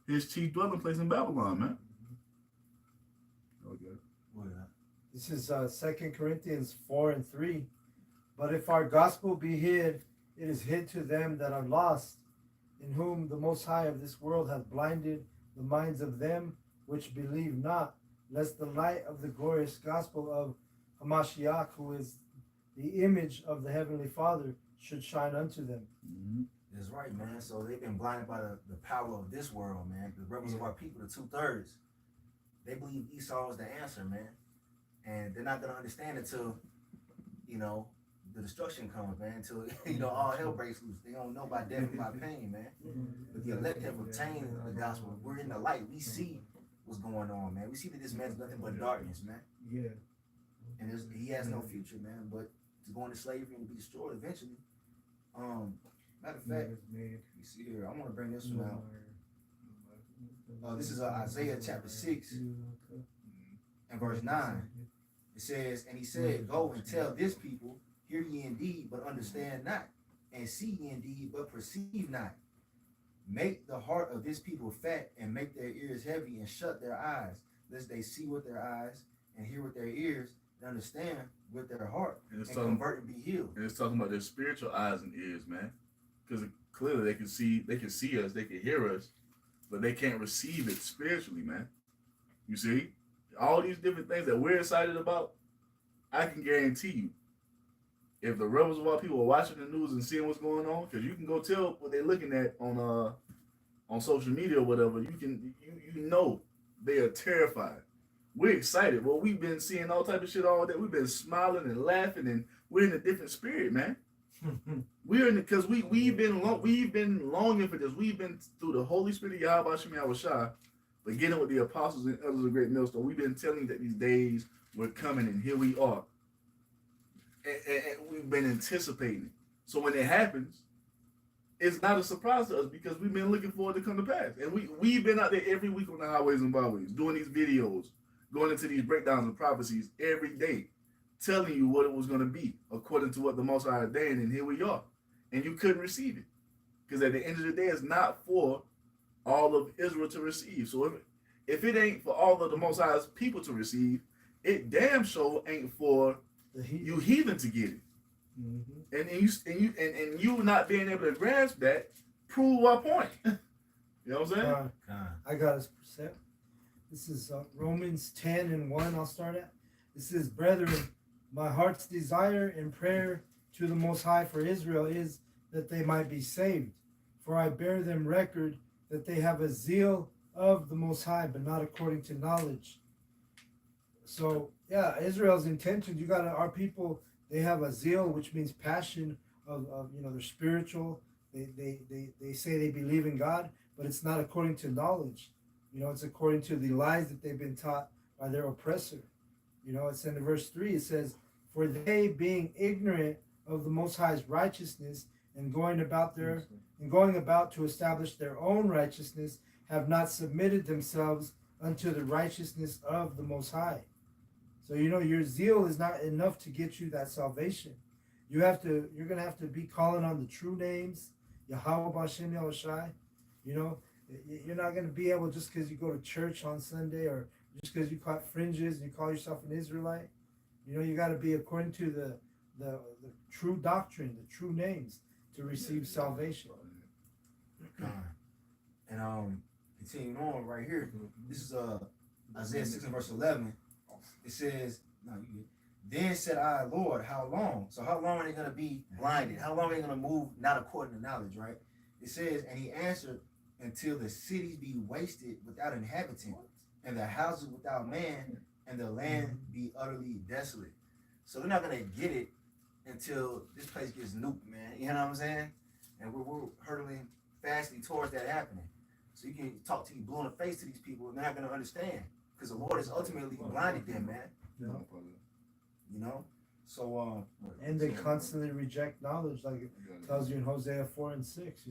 his chief dwelling place in Babylon, man. Okay. This is 2 Corinthians 4:3. But if our gospel be hid, it is hid to them that are lost, in whom the Most High of this world hath blinded the minds of them which believe not, lest the light of the glorious gospel of Hamashiach, who is the image of the Heavenly Father, should shine unto them. Mm-hmm. That's right, man. So they've been blinded by the power of this world, man. The rebels of our people, the 2/3, they believe Esau is the answer, man. And they're not going to understand until, the destruction comes, man. Until, all hell breaks loose. They don't know by death and by pain, man. But the elect have obtained the gospel. We're in the light. We see what's going on, man. We see that this man's nothing but darkness, man. Yeah. And he has no future, man, but to go into slavery and be destroyed eventually. Matter of fact, you see here, I want to bring this one out. This is Isaiah chapter 6 and verse 9. It says, and he said, go and tell this people, hear ye indeed, but understand not, and see ye indeed, but perceive not. Make the heart of this people fat, and make their ears heavy, and shut their eyes, lest they see with their eyes, and hear with their ears, and understand with their heart, and convert and be healed. And it's talking about their spiritual eyes and ears, man. Because clearly they can see us, they can hear us, but they can't receive it spiritually, man. You see? All these different things that we're excited about, I can guarantee you, if the rebels of our people are watching the news and seeing what's going on, because you can go tell what they're looking at on social media or whatever, you know they are terrified. We're excited. Well, we've been seeing all type of shit all day. We've been smiling and laughing, and we're in a different spirit, man. Because we've been longing for this. We've been through the Holy Spirit of Yahweh Shem Yahushai, beginning with the apostles and elders of Great Millstone. We've been telling you that these days were coming, and here we are. and we've been anticipating it. So when it happens, it's not a surprise to us because we've been looking for it to come to pass. And we've been out there every week on the highways and byways, doing these videos, going into these breakdowns and prophecies every day, telling you what it was going to be according to what the Most High ordained, and here we are. And you couldn't receive it. Because at the end of the day, it's not for all of Israel to receive. So if it ain't for all of the Most High's people to receive, it damn sure ain't for you heathen to get it. Mm-hmm. And you not being able to grasp that prove our point. You know what I'm saying? I got a percent. This is Romans 10:1. I'll start at. It says, "Brethren, my heart's desire and prayer to the Most High for Israel is that they might be saved. For I bear them record that they have a zeal of the Most High, but not according to knowledge." So yeah, Israel's intentions. Our people. They have a zeal, which means passion of they're spiritual. They say they believe in God, but it's not according to knowledge. It's according to the lies that they've been taught by their oppressor. It's in verse 3. It says, "For they, being ignorant of the Most High's righteousness and going about to establish their own righteousness, have not submitted themselves unto the righteousness of the Most High." So your zeal is not enough to get you that salvation. You're gonna have to be calling on the true names, Yahweh Bashem Yahushai. You're not gonna be able just because you go to church on Sunday or just because you cut fringes and you call yourself an Israelite. You got to be according to the true doctrine, the true names to receive salvation. And continuing on right here, this is Isaiah 6 and verse 11. It says, "Then said I, Lord, how long?" So how long are they going to be blinded? How long are they going to move not according to knowledge, right? It says, "And he answered, until the cities be wasted without inhabitant, and the houses without man, and the land be utterly desolate." So they're not going to get it until this place gets nuked, man. You know what I'm saying? And we're hurtling fastly towards that happening. So you can talk to you blue in the face to these people, and they're not going to understand. Because the Lord has ultimately blinded them, man. So and they constantly reject knowledge, like it tells you in Hosea 4:6.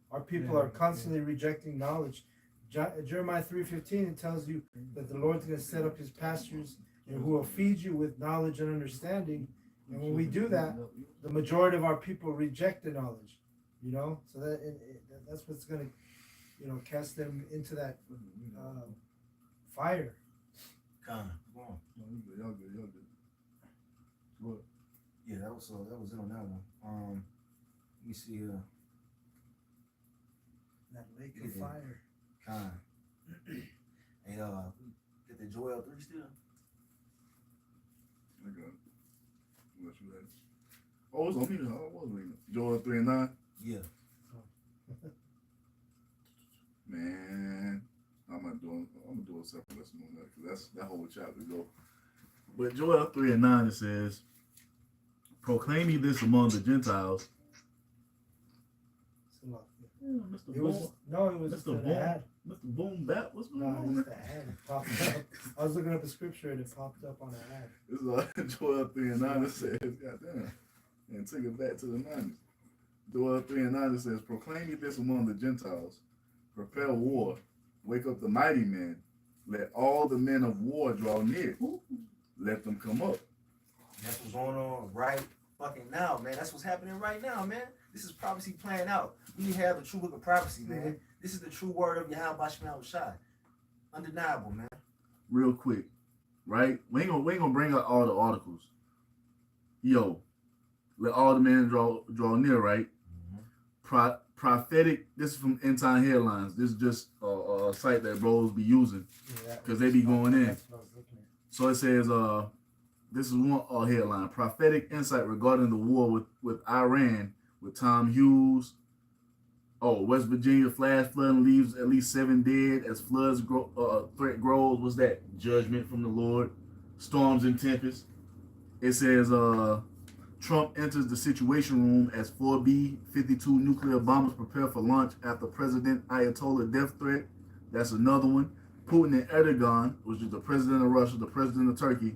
Our people are constantly rejecting knowledge. Jeremiah 3:15, it tells you that the Lord's going to set up his pastures and who will feed you with knowledge and understanding. And when we do that, the majority of our people reject the knowledge. So that's what's going to cast them into that fire. Come on. Y'all good. What? Yeah, that was it on that one. Let me see. That lake of fire. Hey, get the Joel 3 still? I got it. Unless you had it. Oh, it's on me. I was reading it. Joel 3:9. Yeah. Man, I'm gonna do a separate lesson on that because that whole chapter go. But Joel 3:9 it says, "Proclaim ye this among the Gentiles." Mr. It was Mr. an Boom. ad. Mr. Boom Bap, what's going No, on? it's the ad. It popped up. I was looking up a scripture and it popped up on an ad. This is Joel 3:9 it says, goddamn, and take it back to the 90s. Joel 3:9 it says, "Proclaim ye this among the Gentiles, prepare war, wake up the mighty men, let all the men of war draw near, let them come up." That's what's going on right fucking now, man. That's what's happening right now, man. This is prophecy playing out. We have the true book of prophecy, man. Mm-hmm. This is the true word of Yahweh Bashem Shai. Undeniable, man. Real quick, right? We ain't gonna bring up all the articles. Yo, let all the men draw near, right? Mm-hmm. Prophetic. This is from End Time Headlines. This is just a site that bros be using because they be going in. So it says, this is one headline: prophetic insight regarding the war with Iran with Tom Hughes. Oh, West Virginia flash flooding leaves at least 7 dead as floods threat grows. What's that? Judgment from the Lord. Storms and tempests. It says Trump enters the situation room as 4B-52 nuclear bombers prepare for launch after President Ayatollah death threat. That's another one. Putin and Erdogan, which is the president of Russia, the president of Turkey,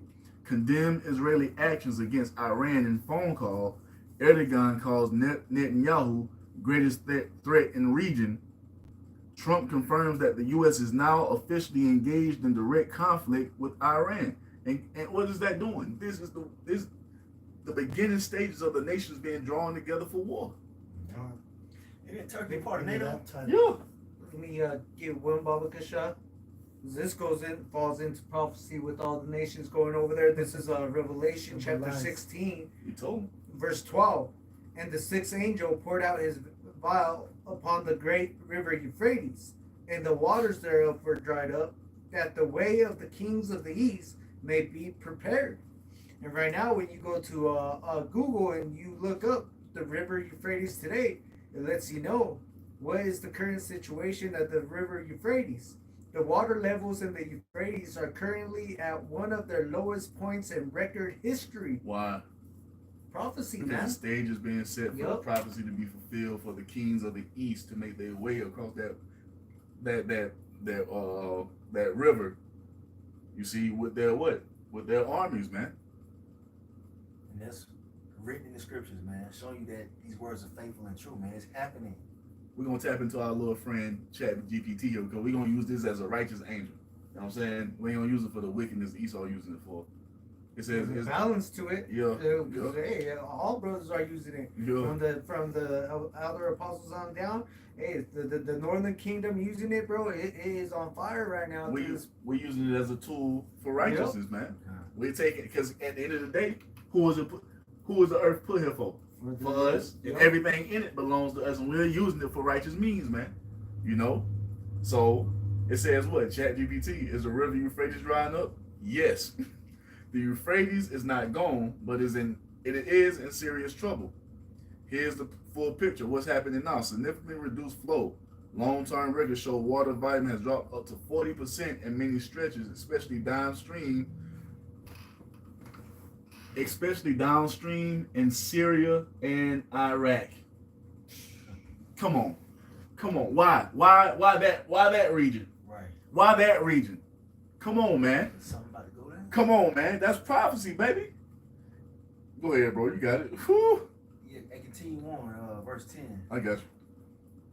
condemned Israeli actions against Iran in phone call. Erdogan calls Netanyahu greatest threat in region. Trump confirms that the U.S. is now officially engaged in direct conflict with Iran. And what is that doing? This is the beginning stages of the nations being drawn together for war. Isn't Turkey part of NATO? Yeah. Let me give one Baba Kasha. This falls into prophecy with all the nations going over there. This is Revelation chapter 16, You told him. verse 12. And the sixth angel poured out his vial upon the great river Euphrates, and the waters thereof were dried up, that the way of the kings of the east may be prepared. And right now, when you go to Google and you look up the river Euphrates today, it lets you know what is the current situation of the river Euphrates. The water levels in the Euphrates are currently at one of their lowest points in record history. Why? Prophecy, Because man. the stage is being set for the Yup. prophecy to be fulfilled for the kings of the east to make their way across that river. You see, with their what? With their armies, man. And that's written in the scriptures, man, showing you that these words are faithful and true, man. It's happening. We're gonna tap into our little friend ChatGPT here because we're gonna use this as a righteous angel. You know what I'm saying? We ain't gonna use it for the wickedness Esau using it for. It says There's it's a balance to it. Yeah. Hey, all brothers are using it. Yeah. From the other apostles on down. Hey, the northern kingdom using it, bro. It is on fire right now. We're using it as a tool for righteousness, man. We're taking because at the end of the day, who was the earth put here for? For us, and everything in it belongs to us, and we're using it for righteous means, man. You know, so it says what? ChatGPT, is the river Euphrates drying up? Yes, the Euphrates is not gone, but it is in serious trouble. Here's the full picture. What's happening now? Significantly reduced flow. Long-term records show water volume has dropped up to 40% in many stretches, especially downstream in Syria and Iraq. Come on. Why that region? Right. Why that region? Come on, man. Something about to go down. Come on, man. That's prophecy, baby. Go ahead, bro. You got it. Whew. Yeah, and continue on, verse 10. I got you.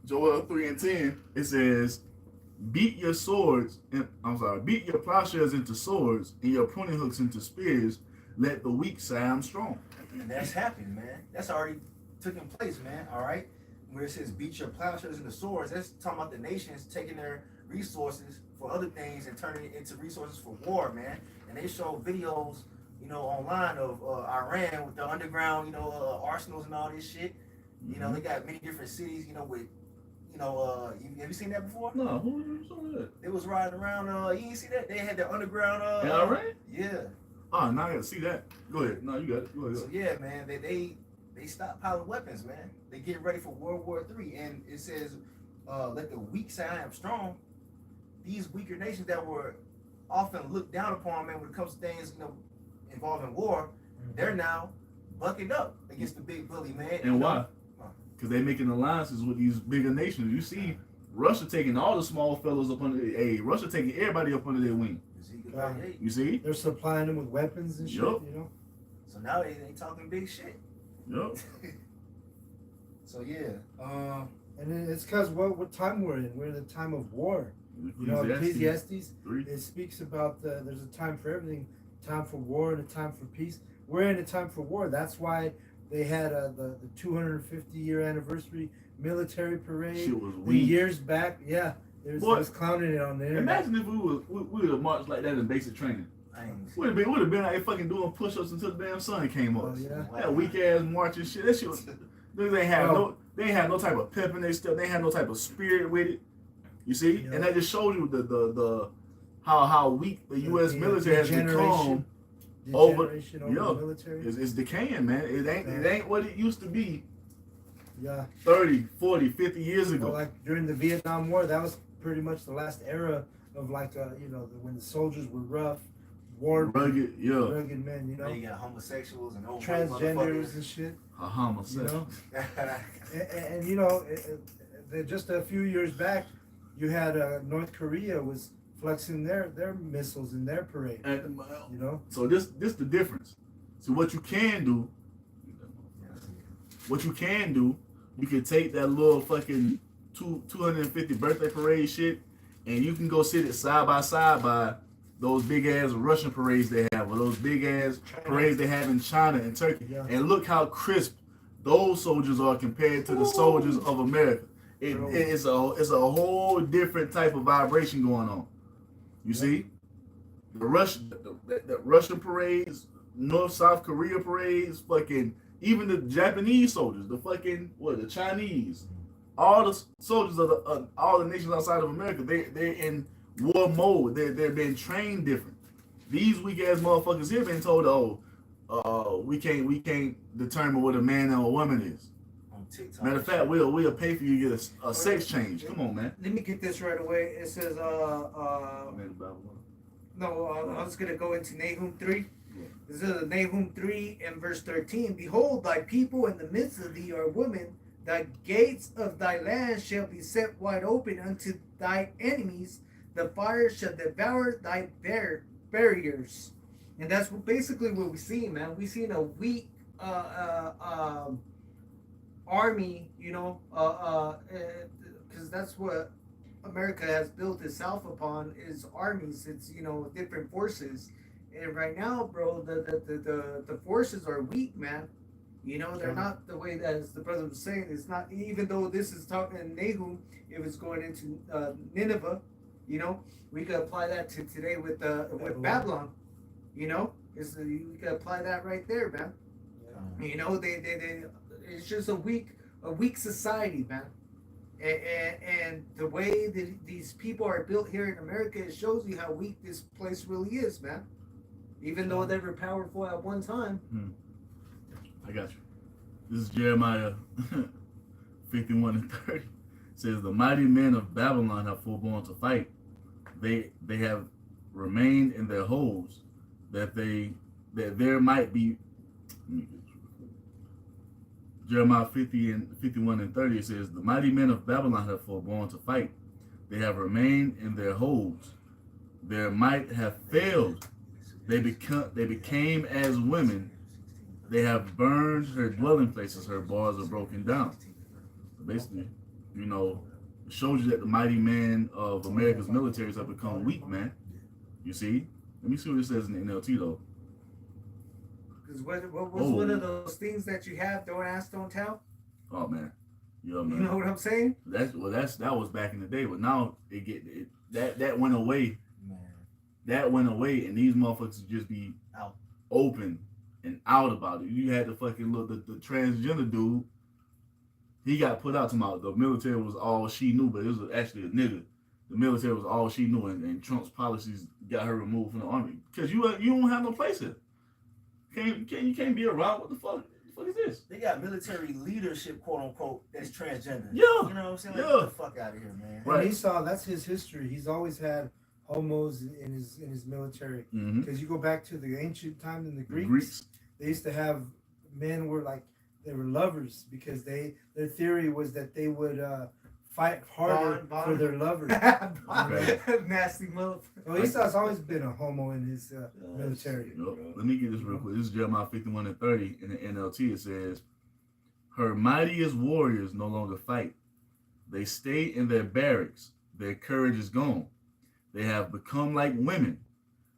Joel 3:10. It says, beat your plowshares into swords and your pruning hooks into spears. Let the weak say I'm strong. And that's happening, man. That's already taking place, man. All right. Where it says beat your plowshares into swords, that's talking about the nations taking their resources for other things and turning it into resources for war, man. And they show videos, online of Iran with the underground, arsenals and all this shit. You know, they got many different cities, with, have you seen that before? No, who saw that? It was riding around. You didn't see that? They had the underground. In Iran? Yeah. Oh, now I gotta see that. Go ahead. No, you got it. Go ahead. So yeah, man, they stockpiling weapons, man. They getting ready for World War III, and it says, "Let the weak say I am strong." These weaker nations that were often looked down upon, man, when it comes to things, involving war, they're now bucking up against the big bully, man. And why? Because they're making alliances with these bigger nations. You see, Russia taking all the small fellows up under. Russia taking everybody up under their wing. You see? They're supplying them with weapons and shit, Yup. So now they talking big shit. Yep. So yeah. And it's because what time we're in. We're in a time of war. Ecclesiastes, 3. it speaks about there's a time for everything, time for war and a time for peace. We're in a time for war. That's why they had the 250-year anniversary military parade. Shit was the weak. years back. Yeah, they was clowning it on the internet. Imagine if we would have marched like that in basic training. Would have been out there fucking doing push-ups until the damn sun came up. Oh, yeah. That weak ass march and shit. That shit was. They ain't had no type of pep in their step. They ain't had no type of spirit with it. You see, and that just shows you the how weak the U.S. military has become over the military. It's decaying, man. It ain't what it used to be. Yeah. 30, 40, 50 years ago. Like during the Vietnam War, that was pretty much the last era of when the soldiers were rough, rugged men. They got homosexuals and transgenders and shit. A homosexual. And just a few years back, you had North Korea was flexing their missiles in their parade. And, You know. so this the difference. So what you can do, you can take that little fucking 250 birthday parade shit, and you can go sit it side by side by those big ass Russian parades they have, or those big ass parades they have in China and Turkey, and look how crisp those soldiers are compared to the soldiers of America. It's a whole different type of vibration going on. You see, the Russian parades, North South Korea parades, fucking even the Japanese soldiers, the Chinese, all the soldiers of all the nations outside of America, they're in war mode. They're being trained different. These weak ass motherfuckers here been told, we can't determine what a man and a woman is. Matter of fact, we'll pay for you to get a sex change. Come on, man. Let me get this right away. It says, I was going to go into Nahum 3. This is Nahum 3 and verse 13. Behold, thy people in the midst of thee are women. The gates of thy land shall be set wide open unto thy enemies. The fire shall devour thy barriers. And that's basically what we see, man. We seen a weak army, because that's what America has built itself upon, is armies. It's different forces, and right now, bro, the forces are weak, man. They're not the way that, as the brother was saying. It's not, even though this is talking in Nahum, it was going into Nineveh. We could apply that to today with Babylon. We could apply that right there, man. They it's just a weak society, man. And the way that these people are built here in America, it shows you how weak this place really is, man. Even though they were powerful at one time. I got you. This is Jeremiah 51 and 30. It says, the mighty men of Babylon have forborne to fight. They have remained in their holes, that there might be. Jeremiah 51 and 30, it says, the mighty men of Babylon have forborne to fight. They have remained in their holes. Their might have failed. They became as women. They have burned her dwelling places. Her bars are broken down. So basically, it shows you that the mighty men of America's militaries have become weak, man. You see? Let me see what it says in the NLT, though. Because what was one of those things that you have, don't ask, don't tell? Oh, man. Yeah, man. You know what I'm saying? That was back in the day, but now that went away. Man. That went away, and these motherfuckers just be out, open and out about it. You had to fucking look, the transgender dude, he got put out to my, the military was all she knew, but it was actually a nigga. The military was all she knew, and Trump's policies got her removed from the army. Because you don't have no place here. You can't be around. What the fuck? What is this? They got military leadership, quote unquote, that's transgender. Yeah. You know what I'm saying? Yeah. Get the fuck out of here, man. Right. And Esau, that's his history. He's always had homos in his military. Because you go back to the ancient time in the Greeks, they used to have men they were lovers, because their theory was that they would fight harder for their lovers. Nasty motherfucker. Well, Esau's always been a homo in his military. Let me get this real quick. This is Jeremiah 51 and 30 in the NLT. It says, her mightiest warriors no longer fight. They stay in their barracks. Their courage is gone. They have become like women.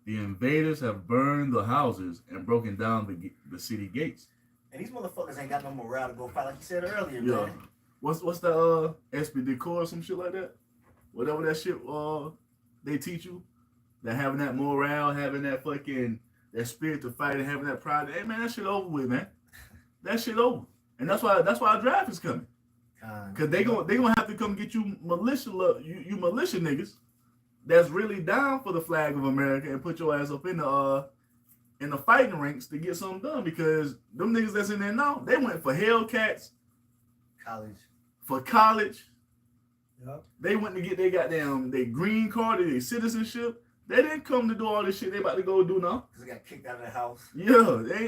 The invaders have burned the houses and broken down the city gates. And these motherfuckers ain't got no morale to go fight, like you said earlier, yeah. man. What's the esprit de corps or some shit like that? Whatever that shit they teach you, that having that morale, having that fucking that spirit to fight, and having that pride. Hey man, that shit over with, man. That shit over, and that's why our draft is coming. Cause they gonna have to come get you militia niggas that's really down for the flag of America and put your ass up in the fighting ranks to get something done, because them niggas that's in there now, they went for Hellcats. College. Yep. They went to get their green card, their citizenship. They didn't come to do all this shit they about to go do now. Cause they got kicked out of the house. Yeah, they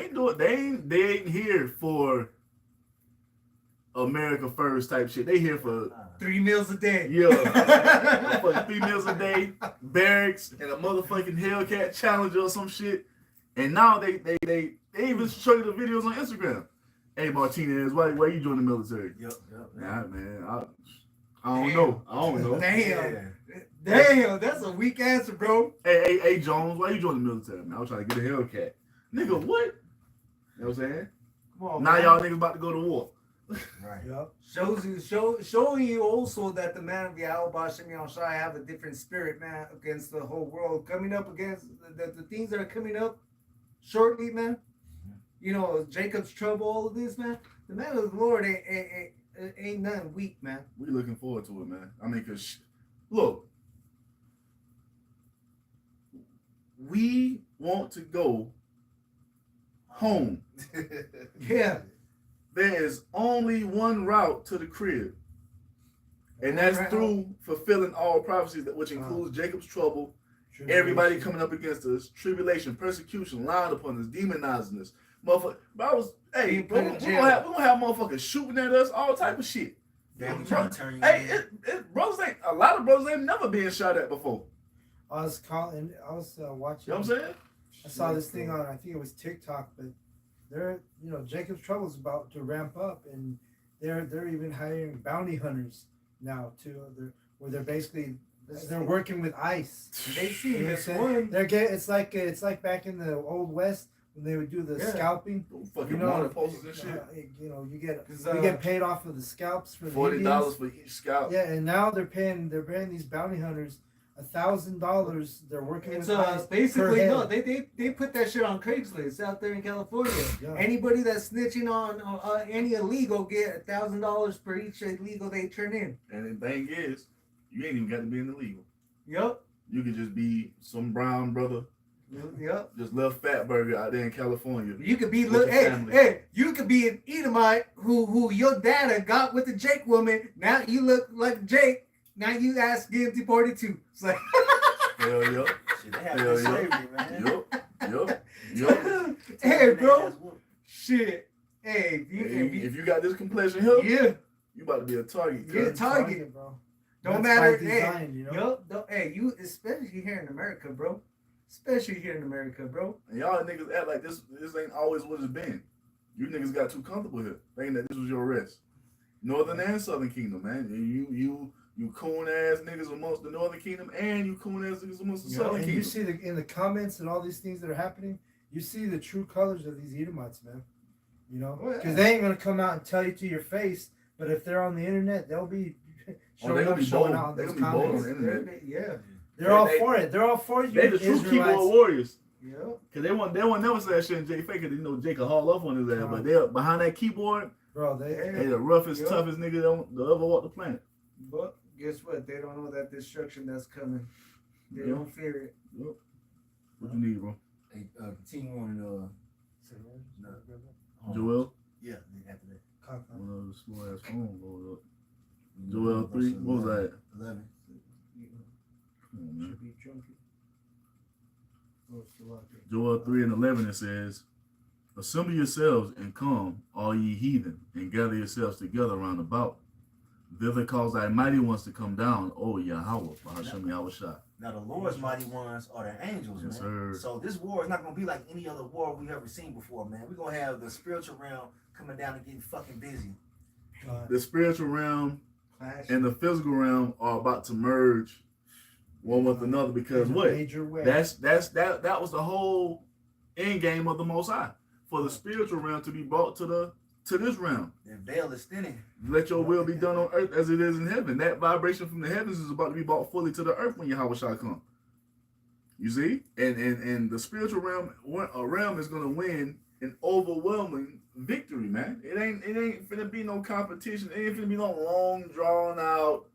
ain't do it. They ain't here for America first type shit. They here for 3 meals a day. yeah, fucking 3 meals a day, barracks, and a motherfucking Hellcat Challenger or some shit. And now they even show you the videos on Instagram. Hey Martinez, why you join the military? Yep. Nah, man, I don't know. I don't know. Damn. Damn, that's a weak answer, bro. Hey Jones, why you join the military? Man, I was trying to get a Hellcat. Nigga, what? You know what I'm saying? Come on, Now man. y'all niggas about to go to war. Right. Yep. Showing you also that the man of Yahweh Shem Shai have a different spirit, man, against the whole world. Coming up against the things that are coming up shortly, man. You know, Jacob's trouble, all of this, man. The man of the Lord ain't nothing weak, man. We looking forward to it, man. I mean, cause look, we want to go home. Yeah. There is only one route to the crib, and that's through fulfilling all prophecies, which includes Jacob's trouble, everybody coming up against us, tribulation, persecution, lying upon us, demonizing us, motherfucker. Hey, bro, we're gonna have motherfuckers shooting at us, all type of shit. Damn, Bro, turn you hey, in. brothers ain't a lot of brothers ain't never been shot at before. I was watching. You know what I'm saying? I saw this thing on, I think it was TikTok, but Jacob's Trouble is about to ramp up, and they're even hiring bounty hunters now where they're basically they're working with ICE. They see You know what I'm this saying? one. It's like back in the old West when they would do the scalping. Fucking wanted posters and shit. You get paid off of the scalps for the $40 Indians. for each scalp. Yeah, and now they're paying these bounty hunters $1,000. They're working It's with ICE basically per no, head. they put that shit on Craigslist out there in California. Yeah. Anybody that's snitching on any illegal get $1,000 per each illegal they turn in. And the thing is, you ain't even got to be in the legal. Yep. You could just be some brown brother, Yep. just left fat burger out there in California. You could be With your family. you could be an Edomite who your dad got with the Jake woman. Now you look like Jake. Now you ask get deported too. It's like Hell yeah. Shit, they have Hell good yeah. slavery, man. Yup. hey bro. Shit. Hey, If you got this complexion here, yeah. you about to be a target. Yeah, cuz. target. bro. Don't That's matter. by design, Hey, you especially here in America, bro. Especially here in America, bro. And y'all niggas act like this ain't always what it's been. You niggas got too comfortable here, thinking that this was your rest. Northern and Southern Kingdom, man. You coon ass niggas amongst the Northern Kingdom, and you coon ass niggas amongst the Southern And Kingdom. you see in the comments and all these things that are happening, you see the true colors of these Edomites, man. You know, because they ain't gonna come out and tell you to your face, but if they're on the internet, they'll be showing out They those gonna be bold on comments. the internet. Yeah. They're all for it. They're all for you. They the true Israelites. keyboard warriors. Yeah. Cause they won't never say that shit in Jake Fake, cause Jake can haul off on his ass. But they're behind that keyboard. Bro, They the roughest, toughest nigga that ever walk the planet. But guess what? They don't know that destruction that's coming. They Yeah. don't fear it. Yep. What you need, bro? Hey, continue on. Joel? Yeah, after that. Slow ass phone going up. Joel 3, what was that? 11. Come on, man. Should be chunky. Oh, it's still out there. Joel 3 and 11, it says, assemble yourselves and come, all ye heathen, and gather yourselves together round about. Thither cause thy mighty ones to come down, O Yahweh, Bahashem Yahweh Shah. Now the Lord's mighty ones are the angels, Yes, man. sir. So this war is not gonna be like any other war we've ever seen before, man. We're gonna have the spiritual realm coming down and getting fucking busy. The spiritual realm Clash. and the physical realm are about to merge one with another because what? Major way. That was the whole end game of the Most High, for the spiritual realm to be brought to this realm. The veil is thinning. Let your will be done on earth as it is in heaven. That vibration from the heavens is about to be brought fully to the earth when Yahweh shall come. You see, and the spiritual realm is going to win an overwhelming victory, man. It ain't finna be no competition. It ain't finna be no long drawn out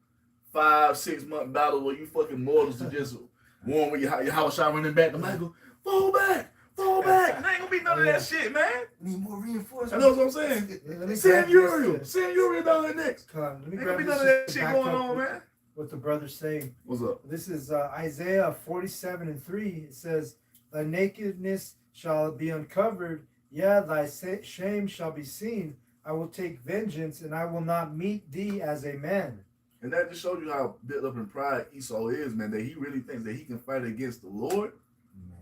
5-6 month battle where you fucking mortals to just warn with Yahweh shall running back. The Michael, fall back. It ain't gonna be none of that shit, man. Need more I reinforcements. know what I'm saying. Let me Send grab Uriel. this, Send Uriel down there next. Let me Ain't gonna grab be this none of that to shit back going up on, man. what the brother's saying. What's up? This is Isaiah 47 and 3. It says, thy nakedness shall be uncovered, yeah, thy shame shall be seen. I will take vengeance, and I will not meet thee as a man. And that just shows you how built up in pride Esau is, man, that he really thinks that he can fight against the Lord. Man.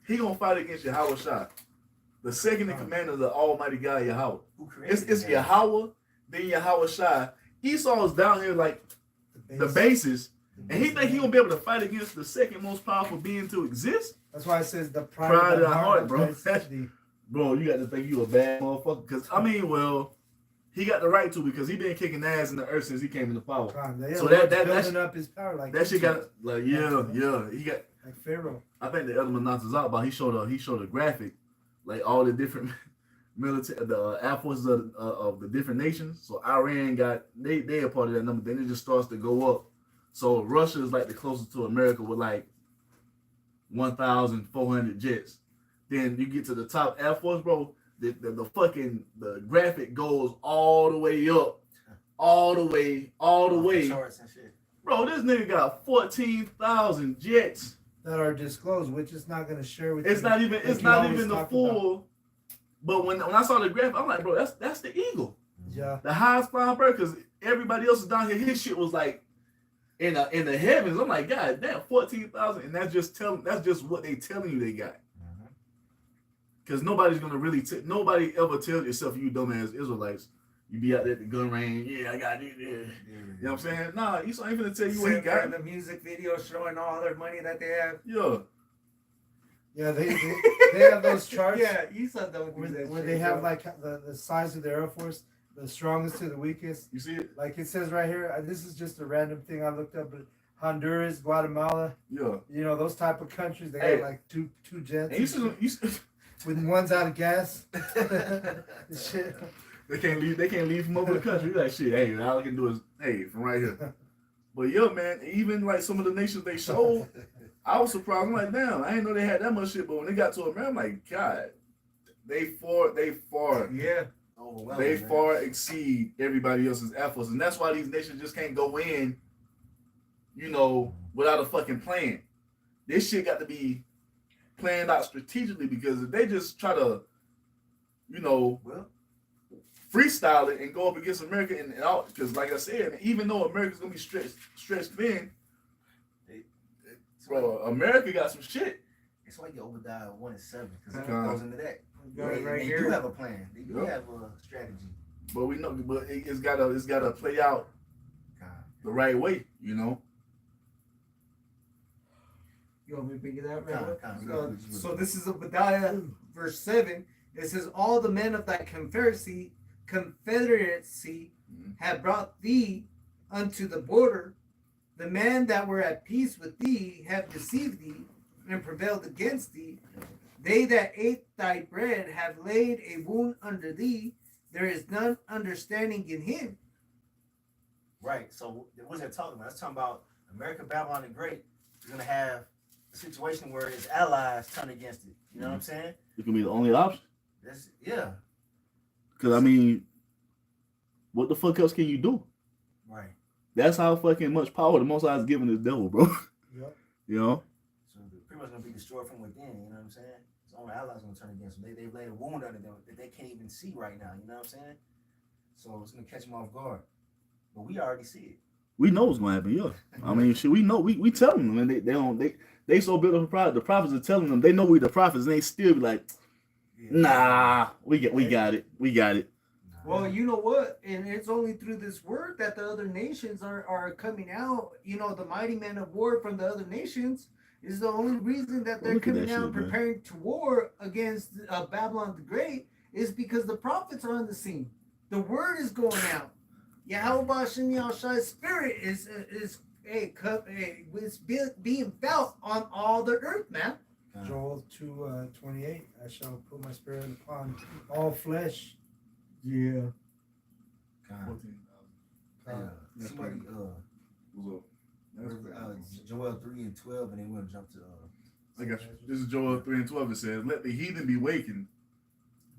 He gonna fight against Yahweh Shai, the second in command of the Almighty God Yahweh. Who created It's Yahweh, then Yahweh Shai. Esau is down here like the basis, and he think he gonna be able to fight against the second most powerful being to exist. That's why it says the Pride of of the heart, bro. hath thee. Bro, you got to think you a bad motherfucker. Because, I mean, well, he got the right to because he been kicking ass in the earth since he came into power. So that building up his power like that shit got, like, yeah. He got, like Pharaoh. I think the other Manasseh's out, but he showed a graphic, like all the different military, the air forces of the different nations. So Iran got, they a part of that number. Then it just starts to go up. So Russia is like the closest to America with like 1,400 jets. Then you get to the top Air Force, bro. The graphic goes all the way up, all the way. Charts and shit. Bro, this nigga got 14,000 jets. That are disclosed, which is not going to share with It's you. not even the full. But when I saw the graphic, I'm like, bro, that's the Eagle, Yeah. the highest flying bird. Because everybody else is down here. His shit was like in the heavens. I'm like, God damn, 14,000, and that's just what they telling you they got. Because nobody's gonna really nobody ever tells yourself, you dumbass Israelites, you be out there at the gun range, yeah, I got it, yeah. You know what I'm saying? Nah, Esau ain't gonna tell you what he got. In the music video showing all their money that they have. Yeah. Yeah, they have those charts. Yeah, Esau don't do that where shit, they have bro. like the size of the Air Force, the strongest to the weakest. You see it? Like it says right here, this is just a random thing I looked up, but Honduras, Guatemala, Yeah. you know, those type of countries, they Hey. got like two jets. And you see, with one's out of gas. Shit. they can't leave from over the country. You're like, shit, hey, all I can do is, hey, from right here. But yeah, man, even like some of the nations they showed, I was surprised. I'm like, damn, I didn't know they had that much shit. But when they got to America, I'm like, God, they far Yeah. Overwhelming, far exceed everybody else's efforts. And that's why these nations just can't go in, you know, without a fucking plan. This shit got to be planned out strategically, because if they just try to, you know, freestyle it and go up against America and all, because like I said, even though America's gonna be stretched thin, bro, America got some shit. It's like you Obadiah 1:7, because it Uh-huh. goes into that. Right They here. do have a plan. They do Yep. have a strategy. But we know, but it's gotta play out the right way, you know. You want me to pick it up? Right? Kinda. So this is Obadiah verse 7. It says, all the men of thy confederacy have brought thee unto the border. The men that were at peace with thee have deceived thee and prevailed against thee. They that ate thy bread have laid a wound under thee. There is none understanding in him. Right. So what's that talking about? That's talking about America, Babylon the Great is gonna have a situation where its allies turn against it. You know what I'm saying? It can be the only option. Yeah. Because I mean, what the fuck else can you do? Right. That's how fucking much power the Most High is giving this devil, bro. Yep. You know. So they're pretty much gonna be destroyed from within. You know what I'm saying? Its own allies gonna turn against them. They've laid a wound under them that they can't even see right now. You know what I'm saying? So it's gonna catch them off guard. But we already see it. We know what's gonna happen, yeah. I mean, shit, we know. We tell them, and they so built up a pride. The prophets are telling them they know we the prophets, and they still be like, nah, we got it. Well, you know what? And it's only through this word that the other nations are coming out. You know, the mighty men of war from the other nations is the only reason that they're Look at coming that out shit, man. preparing to war against Babylon the Great is because the prophets are on the scene. The word is going out. Yahweh Shem Yahushai's spirit is being felt on all the earth, man. Joel 2:28. I shall put my spirit upon all flesh. Yeah. Somebody, Joel 3:12, and then we'll jump to. I got you. This is Joel 3:12. It says, "Let the heathen be wakened,"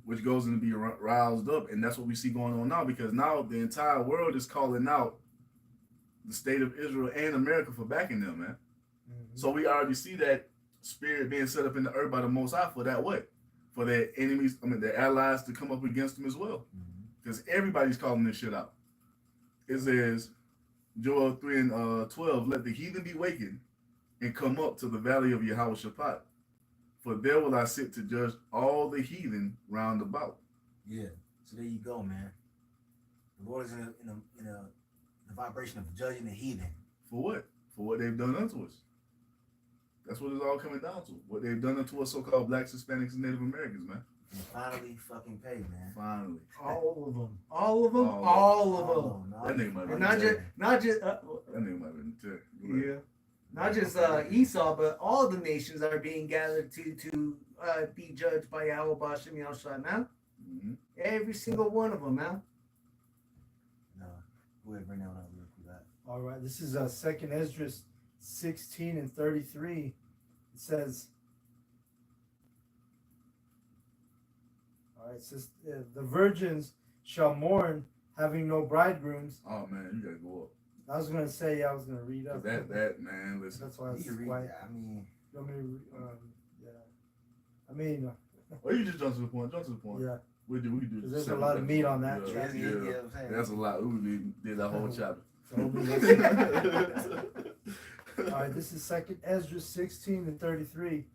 which goes into be roused up, and that's what we see going on now. Because now the entire world is calling out the state of Israel and America for backing them, man. Mm-hmm. So we already see that spirit being set up in the earth by the Most High for that way, for their enemies, their allies to come up against them as well. Mm-hmm. because everybody's calling this shit out. It says, Joel 3 and 12, let the heathen be wakened and come up to the valley of Yahweh Shaphat. For there will I sit to judge all the heathen round about. Yeah. So there you go, man. The Lord is in a vibration of judging the heathen. For what? For what they've done unto us. That's what it's all coming down to. What they've done unto us so-called blacks, Hispanics, and Native Americans, man. And finally fucking pay, man. Finally. All of them. All of them. All All of them. No, That nigga might be And not just That nigga might be in the tech. yeah, not just Esau, but all the nations are being gathered to be judged by Yahweh Bashem Yahushua now. Mm-hmm. Every single one of them now. No. Go ahead, bring that one up real quick. All right, this is 2nd Esdras 16 and 33. It says, all right, it says, the virgins shall mourn, having no bridegrooms. Oh, man, you gotta go up. I was going to say, I was going to read up. That, man, listen. That's why I was You can read quiet. that. I mean, You want me to yeah. I mean, Or you just jump to the point. Jump to the point. yeah. We do. 'Cause there's a lot of meat on that Yeah, chapter. yeah, I'm saying. That's a lot. We did that whole chapter. So all right, this is 2nd Esdras 16 and 33.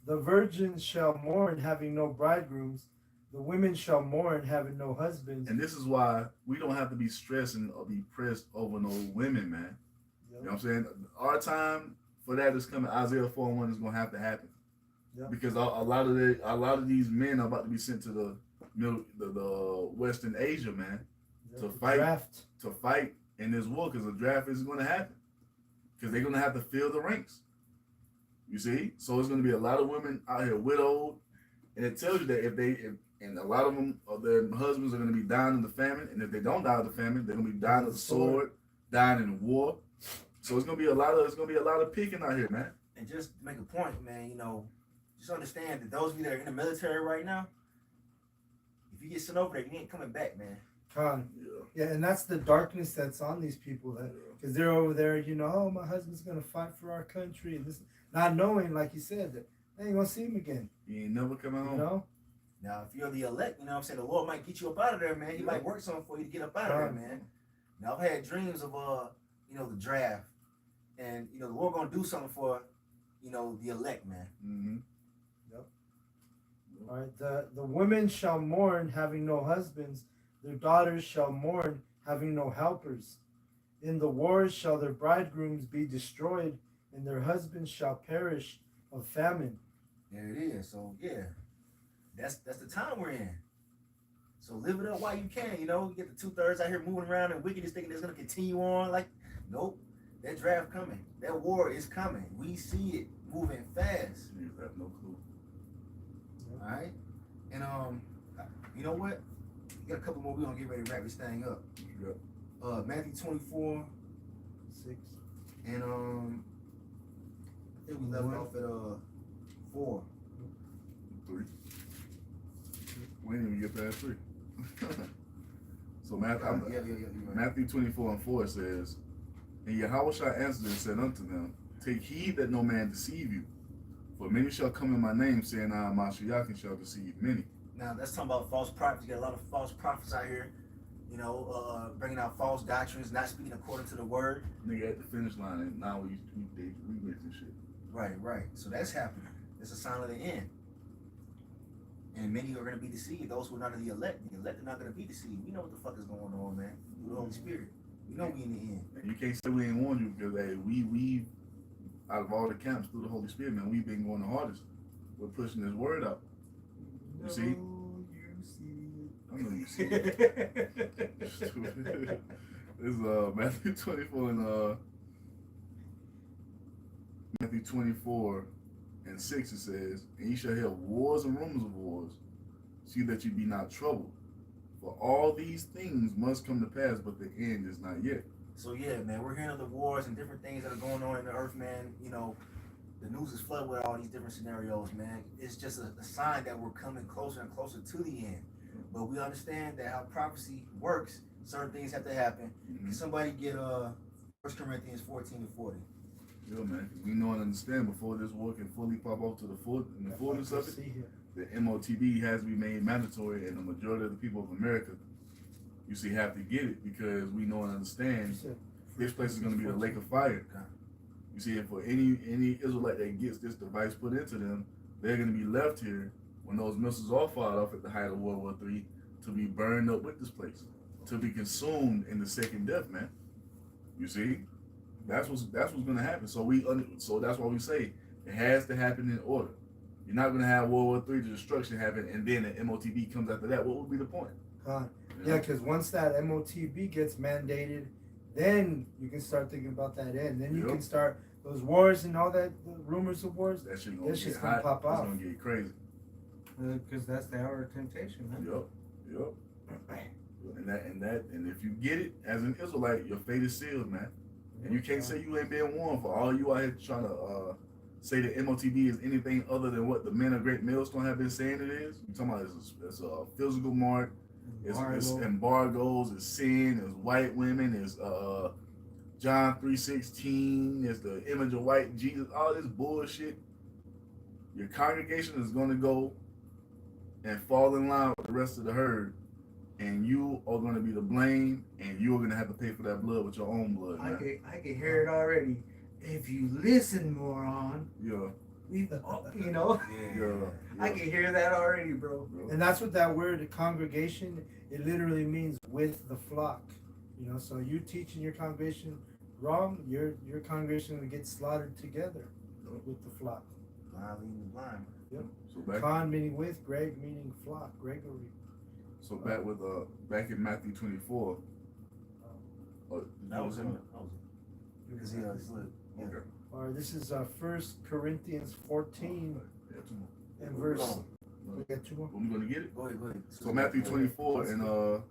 The virgins shall mourn, having no bridegrooms. The women shall mourn, having no husbands. And this is why we don't have to be stressing or be pressed over no women, man. Yep. You know what I'm saying? Our time for that is coming. Isaiah 4:1 is gonna have to happen. Yep. Because a lot of these men are about to be sent to the Western Asia, man, Yep. to fight. Draft. To fight in this war, because the draft is going to happen, because they're going to have to fill the ranks. You see, so it's going to be a lot of women out here widowed, and it tells you that and a lot of them, their husbands are going to be dying in the famine, and if they don't die of the famine, they're going to be dying of the sword, dying in the war. So it's going to be a lot of picking out here, man. And just to make a point, man, just understand that those of you that are in the military right now, if you get sent over there, you ain't coming back, man. Con. Yeah. Yeah, and that's the darkness that's on these people, that because they're over there, oh, my husband's gonna fight for our country, and this, not knowing, like you said, that they ain't gonna see him again. You ain't never coming home. You know? Now, if you're the elect, what I'm saying, the Lord might get you up out of there, man. He might work something for you to get up out of there, man. Now, I've had dreams of, the draft, and the Lord gonna do something for, the elect, man. Mm-hmm. Yep. All right. The women shall mourn, having no husbands. Their daughters shall mourn, having no helpers. In the wars shall their bridegrooms be destroyed, and their husbands shall perish of famine. There it is. So yeah, that's the time we're in. So live it up while you can. You get the 2/3 out here moving around and wickedness thinking it's gonna continue on. Like, nope, that draft coming. That war is coming. We see it moving fast. You have no clue. All right, and you know what? We got a couple more. We're gonna get ready to wrap this thing up. Yep. Matthew 24, 6. and I think we left off at 4. 3. We didn't even get past 3. So Matthew 24 and 4 says, and Yahweh shall answer and said unto them, take heed that no man deceive you, for many shall come in my name, saying, I am Mashiach, and shall deceive many. Now that's talking about false prophets. You got a lot of false prophets out here, bringing out false doctrines, not speaking according to the word. Nigga at the finish line, and now we mixing shit. Right. So that's happening. It's a sign of the end. And many are going to be deceived. Those who are not of the elect are not going to be deceived. We know what the fuck is going on, man. Through the Holy Spirit. We know we in the end. And you can't say we ain't warned you, because hey, we out of all the camps through the Holy Spirit, man, we've been going the hardest. We're pushing this word out. You see? I know you see it. This is Matthew 24 and Matthew 24 and 6, it says, and ye shall hear wars and rumors of wars. See that you be not troubled. For all these things must come to pass, but the end is not yet. So yeah, man, we're hearing of the wars and different things that are going on in the earth, man. The news is flooded with all these different scenarios, man. It's just a sign that we're coming closer and closer to the end. But we understand that how prophecy works, certain things have to happen. Mm-hmm. Can somebody get 1 Corinthians 14 and 40? Yeah, man. We know and understand before this war can fully pop off to the fullness of it, the MOTB has to be made mandatory, and the majority of the people of America you see, have to get it because we know and understand this place is going to be the lake of fire. You see, and for any Israelite that gets this device put into them, they're going to be left here when those missiles are fired off at the height of World War III to be burned up with this place, to be consumed in the second death, man. You see, that's what's going to happen. So so that's why we say it has to happen in order. You're not going to have World War III, the destruction happen, and then the MOTB comes after that. What would be the point? Yeah, because once that MOTB gets mandated, then you can start thinking about that end. Then you can start those wars and all that, the rumors of wars. That shit gonna pop off. It's going to get crazy. Because that's the hour of temptation, man. Yup. And if you get it as an Israelite, your fate is sealed, man. And you can't say you ain't been warned. For all you out here trying to say that MOTB is anything other than what the men of great millstone have been saying it is. You talking about it's a physical mark, it's embargoes, it's sin, it's white women, it's John 3:16, it's the image of white Jesus, all this bullshit. Your congregation is going to go and fall in line with the rest of the herd, and you are going to be the blame, and you are going to have to pay for that blood with your own blood, man. I can hear it already. If you listen, moron. Yeah. You know? Yeah. I can hear that already, bro. And that's what that word congregation, it literally means with the flock. You know, so you teaching your congregation wrong, your congregation will get slaughtered together with the flock. Blind leading the blind. Yep. So Con meaning with, Greg meaning flock, Gregory. So back in Matthew 24. That was him. Because he was Okay. All right, this is 1 Corinthians 14 Yeah, and verse. We got two more. I'm going to get it. Go ahead. So Matthew 24 and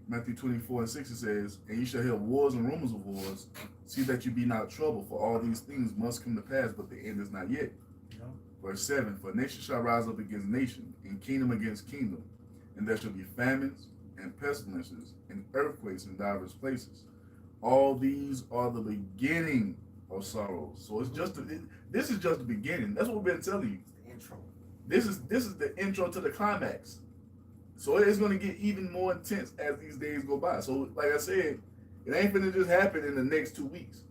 Matthew 24:6 it says, "And ye shall hear wars and rumors of wars. See that you be not troubled, for all these things must come to pass, but the end is not yet." No. Verse 7, "For nation shall rise up against nation, and kingdom against kingdom, and there shall be famines and pestilences and earthquakes in divers places. All these are the beginning of sorrows." So it's this is just the beginning. That's what we've been telling you. The intro. This is the intro to the climax. So it's going to get even more intense as these days go by. So like I said, it ain't finna just happen in the next 2 weeks.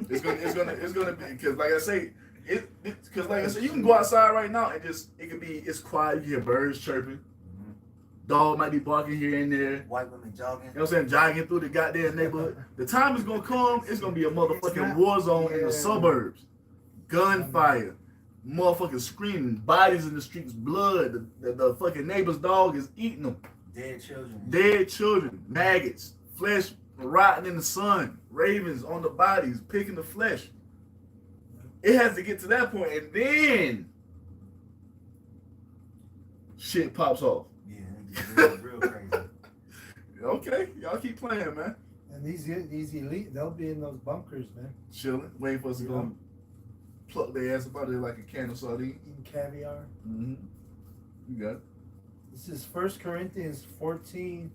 It's gonna be because like I say, you can go outside right now and it's quiet. You hear birds chirping. Dog might be barking here and there. White women jogging. You know what I'm saying? Jogging through the goddamn neighborhood. The time is gonna come. It's gonna be a motherfucking war zone in the suburbs. Gunfire. Motherfuckers screaming. Bodies in the streets. Blood. The fucking neighbor's dog is eating them. Dead children. Maggots. Flesh rotting in the sun. Ravens on the bodies picking the flesh. It has to get to that point, and then shit pops off. Yeah, it gets real crazy. Okay, y'all keep playing, man. And these elite, they'll be in those bunkers, man. Chilling, waiting for us to go pluck their ass up out of there like a can of sardines. Eating caviar. Mm-hmm. You got it. This is 1 Corinthians 14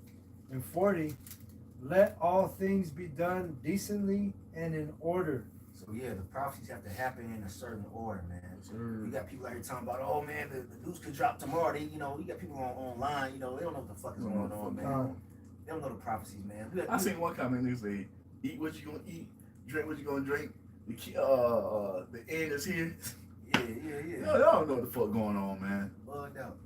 and 40. Let all things be done decently and in order. So yeah, the prophecies have to happen in a certain order, man. Sure. You got people out here talking about, oh man, the news could drop tomorrow. You got people online, they don't know what the fuck is going on, man. They don't know the prophecies, man. I seen one comment they say, "Eat what you gonna eat, drink what you gonna drink. The end is here." Yeah. Y'all don't know what the fuck going on, man. Bugged out.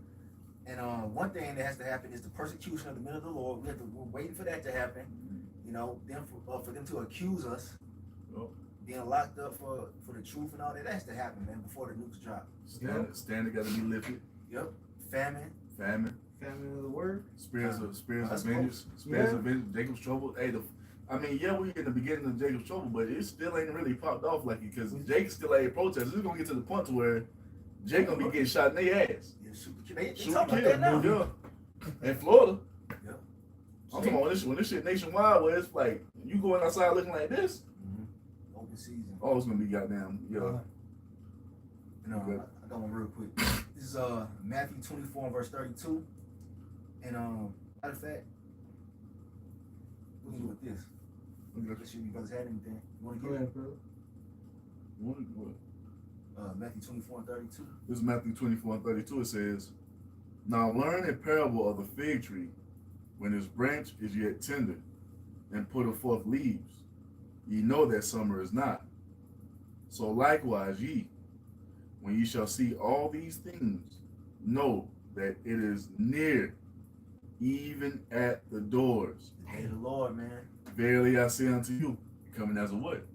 And one thing that has to happen is the persecution of the men of the Lord. We're waiting for that to happen. For them to accuse us, being locked up for the truth and all that. That has to happen, man, before the nukes drop. Standard got to be lifted. Yep. Famine Famine of the word. Spirits of vengeance. Spirits of vengeance. Jacob's trouble. Hey, we in the beginning of Jacob's trouble, but it still ain't really popped off like it because Jake still ain't protest. It's gonna get to the point to where Jake gonna be getting shot in their ass. Yeah, they Shoot talking and about that kill. now. Yeah. In Florida. Yeah. I'm talking about when this shit nationwide, where it's like you going outside looking like this. Mm-hmm. Open season. Oh, it's gonna be goddamn. I got one real quick. This is Matthew 24 verse 32. And matter of fact, we'll do with this. Let's see if you guys had anything. You want to get it? What? Matthew 24 and 32. This is Matthew 24 and 32. It says, "Now learn a parable of the fig tree. when his branch is yet tender, and putteth forth leaves, ye know that summer is not. So likewise ye, when ye shall see all these things, know that it is near, even at the doors. The day of the Lord, man. Verily I say unto you, coming as a what?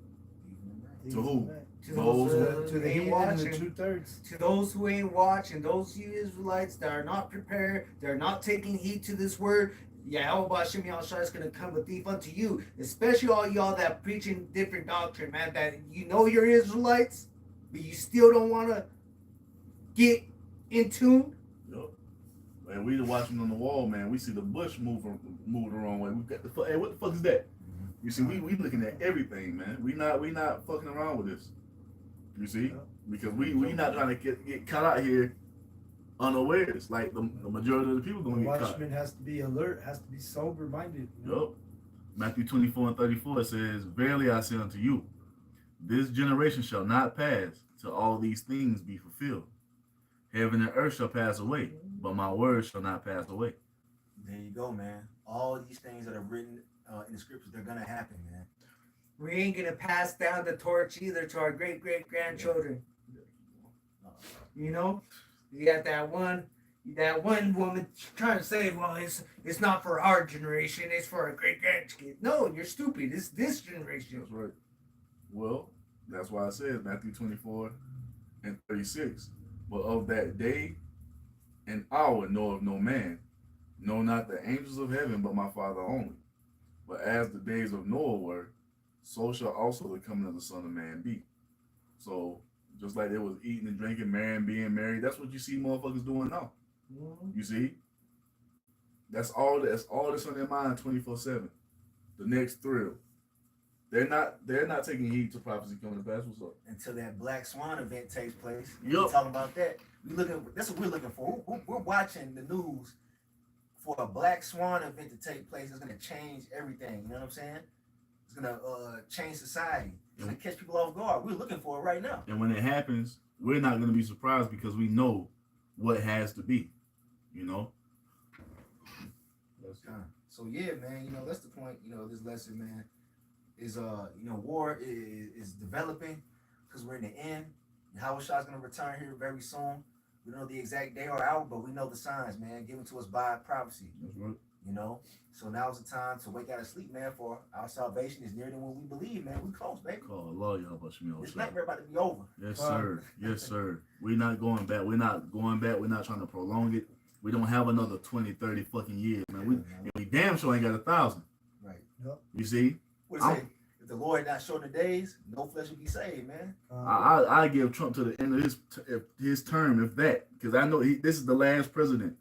To who? To Those those To the ain't heathen and the watching. 2/3. To those who ain't watching, those you Israelites that are not prepared, they're not taking heed to this word. Yahweh Shem Yahushua is going to come a thief unto you, especially all y'all that preaching different doctrine, man. That you know you're Israelites, but you still don't want to get in tune. Yup. And we the watching on the wall, man. We see the bush move the wrong way. We got the hey, what the fuck is that? You see, we looking at everything, man. We not fucking around with this. You see, because we not trying to get caught out here unawares. Like the majority of the people The gonna get caught. watchman has to be alert, has to be sober minded. Yup. Matthew 24:34 says, "Verily I say unto you, this generation shall not pass till all these things be fulfilled. Heaven and earth shall pass away, but my words shall not pass away." There you go, man. All these things that are written in the scriptures, they're gonna happen, man. We ain't gonna pass down the torch either to our great grandchildren. You know, you got that one woman trying to say, well, it's not for our generation, it's for our great grandkids. No, you're stupid. It's this generation. That's right. Well, that's why it says Matthew 24:36. But of that day and hour knoweth no man, no not the angels of heaven, but my Father only. But as the days of Noah were, so shall also the coming of the Son of Man be. So just like they was eating and drinking, marrying, being married, that's what you see motherfuckers doing now. You see? That's all that's on their mind 24/7. The next thrill. They're not taking heed to prophecy coming to pass. What's up? Until that Black Swan event takes place. Yup. We're talking about that. That's what we're looking for. We're watching the news for a Black Swan event to take place. It's gonna change everything. You know what I'm saying? It's gonna change society. It's gonna catch people off guard. We're looking for it right now. And when it happens, we're not gonna be surprised because we know what has to be. You know? So yeah, man, you know, that's the point, you know, this lesson, man, is you know, war is developing because we're in the end. Yahweh Shah's gonna return here very soon. We don't know the exact day or hour, but we know the signs, man, given to us by prophecy. That's right. You know? So now's the time to wake out of sleep, man, for our salvation is nearer than what we believe, man. We close, baby. Call Allah, Yahweh Shem This Yahushua. nightmare about to be over. Yes, sir. Yes, sir. We're not going back. We're not going back. We're not trying to prolong it. We don't have another 20, 30 fucking years, man. We damn sure ain't got 1,000. Right. Yep. You see? What it say? If the Lord not shorten the days, no flesh will be saved, man. I give Trump to the end of his term, if that, because I know this is the last president.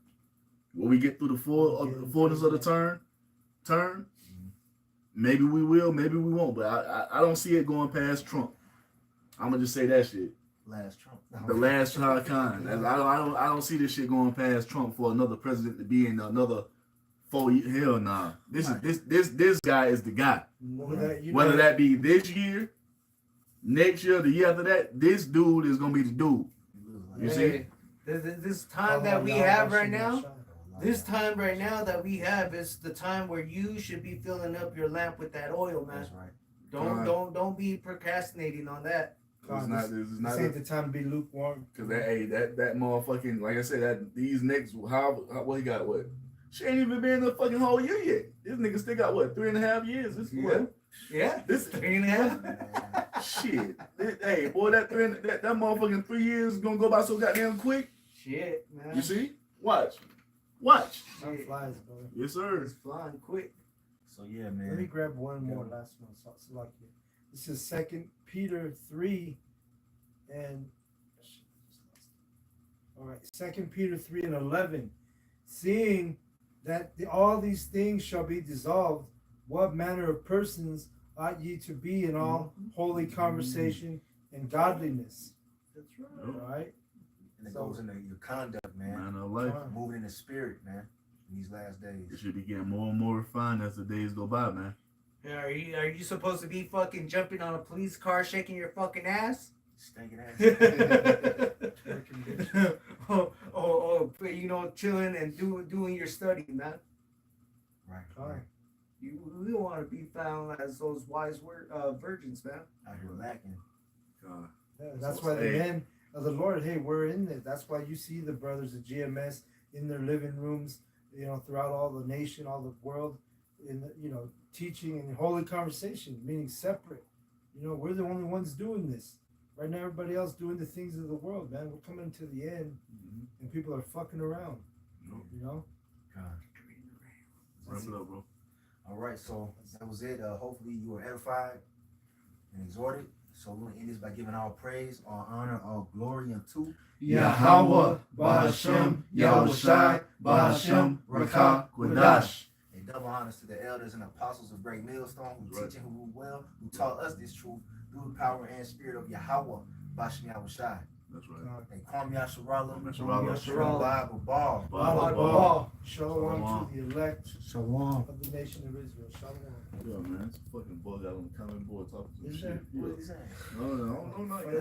Will we get through the fullness of the turn? Maybe we will, maybe we won't. But I don't see it going past Trump. I'm gonna just say that shit. Last Trump. The last Shah Khan. I don't see this shit going past Trump for another president to be in another 4 years. Hell nah. This guy is the guy. Whether that be this year, next year, the year after that, this dude is gonna be the dude. You see? This time that we have right now, this time right now that we have is the time where you should be filling up your lamp with that oil, man. That's right. Don't be procrastinating on that. This is not the time to be lukewarm. Cause that motherfucking, like I said, that these niggas, what he got, what? She ain't even been in the fucking whole year yet. This nigga still got what, 3.5 years? This what? Yeah, This 3.5. shit. Hey, boy, that motherfucking 3 years is gonna go by so goddamn quick. Shit, man. You see? Watch. Time flies, bro. Yes, sir. It's flying quick. So yeah, man. Let me grab one more last one. So like it. This is 2 Peter 3 and all right, 2 Peter 3 and 11. Seeing that all these things shall be dissolved, what manner of persons ought ye to be in all holy conversation and godliness? That's right. All right. And it goes into your conduct, man. Man of life. Moving in the spirit, man. In these last days. It should be getting more and more refined as the days go by, man. Yeah, are you supposed to be fucking jumping on a police car, shaking your fucking ass? Stinking ass. oh, you know, chilling and doing your study, man. Right. Con. We don't want to be found as those wise virgins, man. Out here lacking. God. Yeah, that's So, why the hey. men of the Lord, hey, we're in it. That's why you see the brothers of GMS in their living rooms, you know, throughout all the nation, all the world, in the, you know, teaching and holy conversation, meaning separate. You know, we're the only ones doing this. Right now, everybody else doing the things of the world, man. We're coming to the end, and people are fucking around. No. You know. God. Wrap it up, bro. All right, so that was it. Hopefully you were edified and exhorted. So we're gonna end this by giving all praise, all honor, all glory unto Yahweh, Bahashem, Yahushai, Bahashem, Rakah, Quadash. a double honors to the elders and apostles of Great Millstone who Right. teach and who rule well, who taught us this truth through the power and spirit of Yahweh, Bahashem Yahushai. That's right. And Kwam Yasharala, Yasharala. Yasharala. Bible Ball. Shalom Shalom. to the elect Shalom. of the nation of Israel. Shalom. Yeah, man. It's a fucking bug out on the comment board talking some Is shit. there? What Yeah. is he saying? No, not Funny.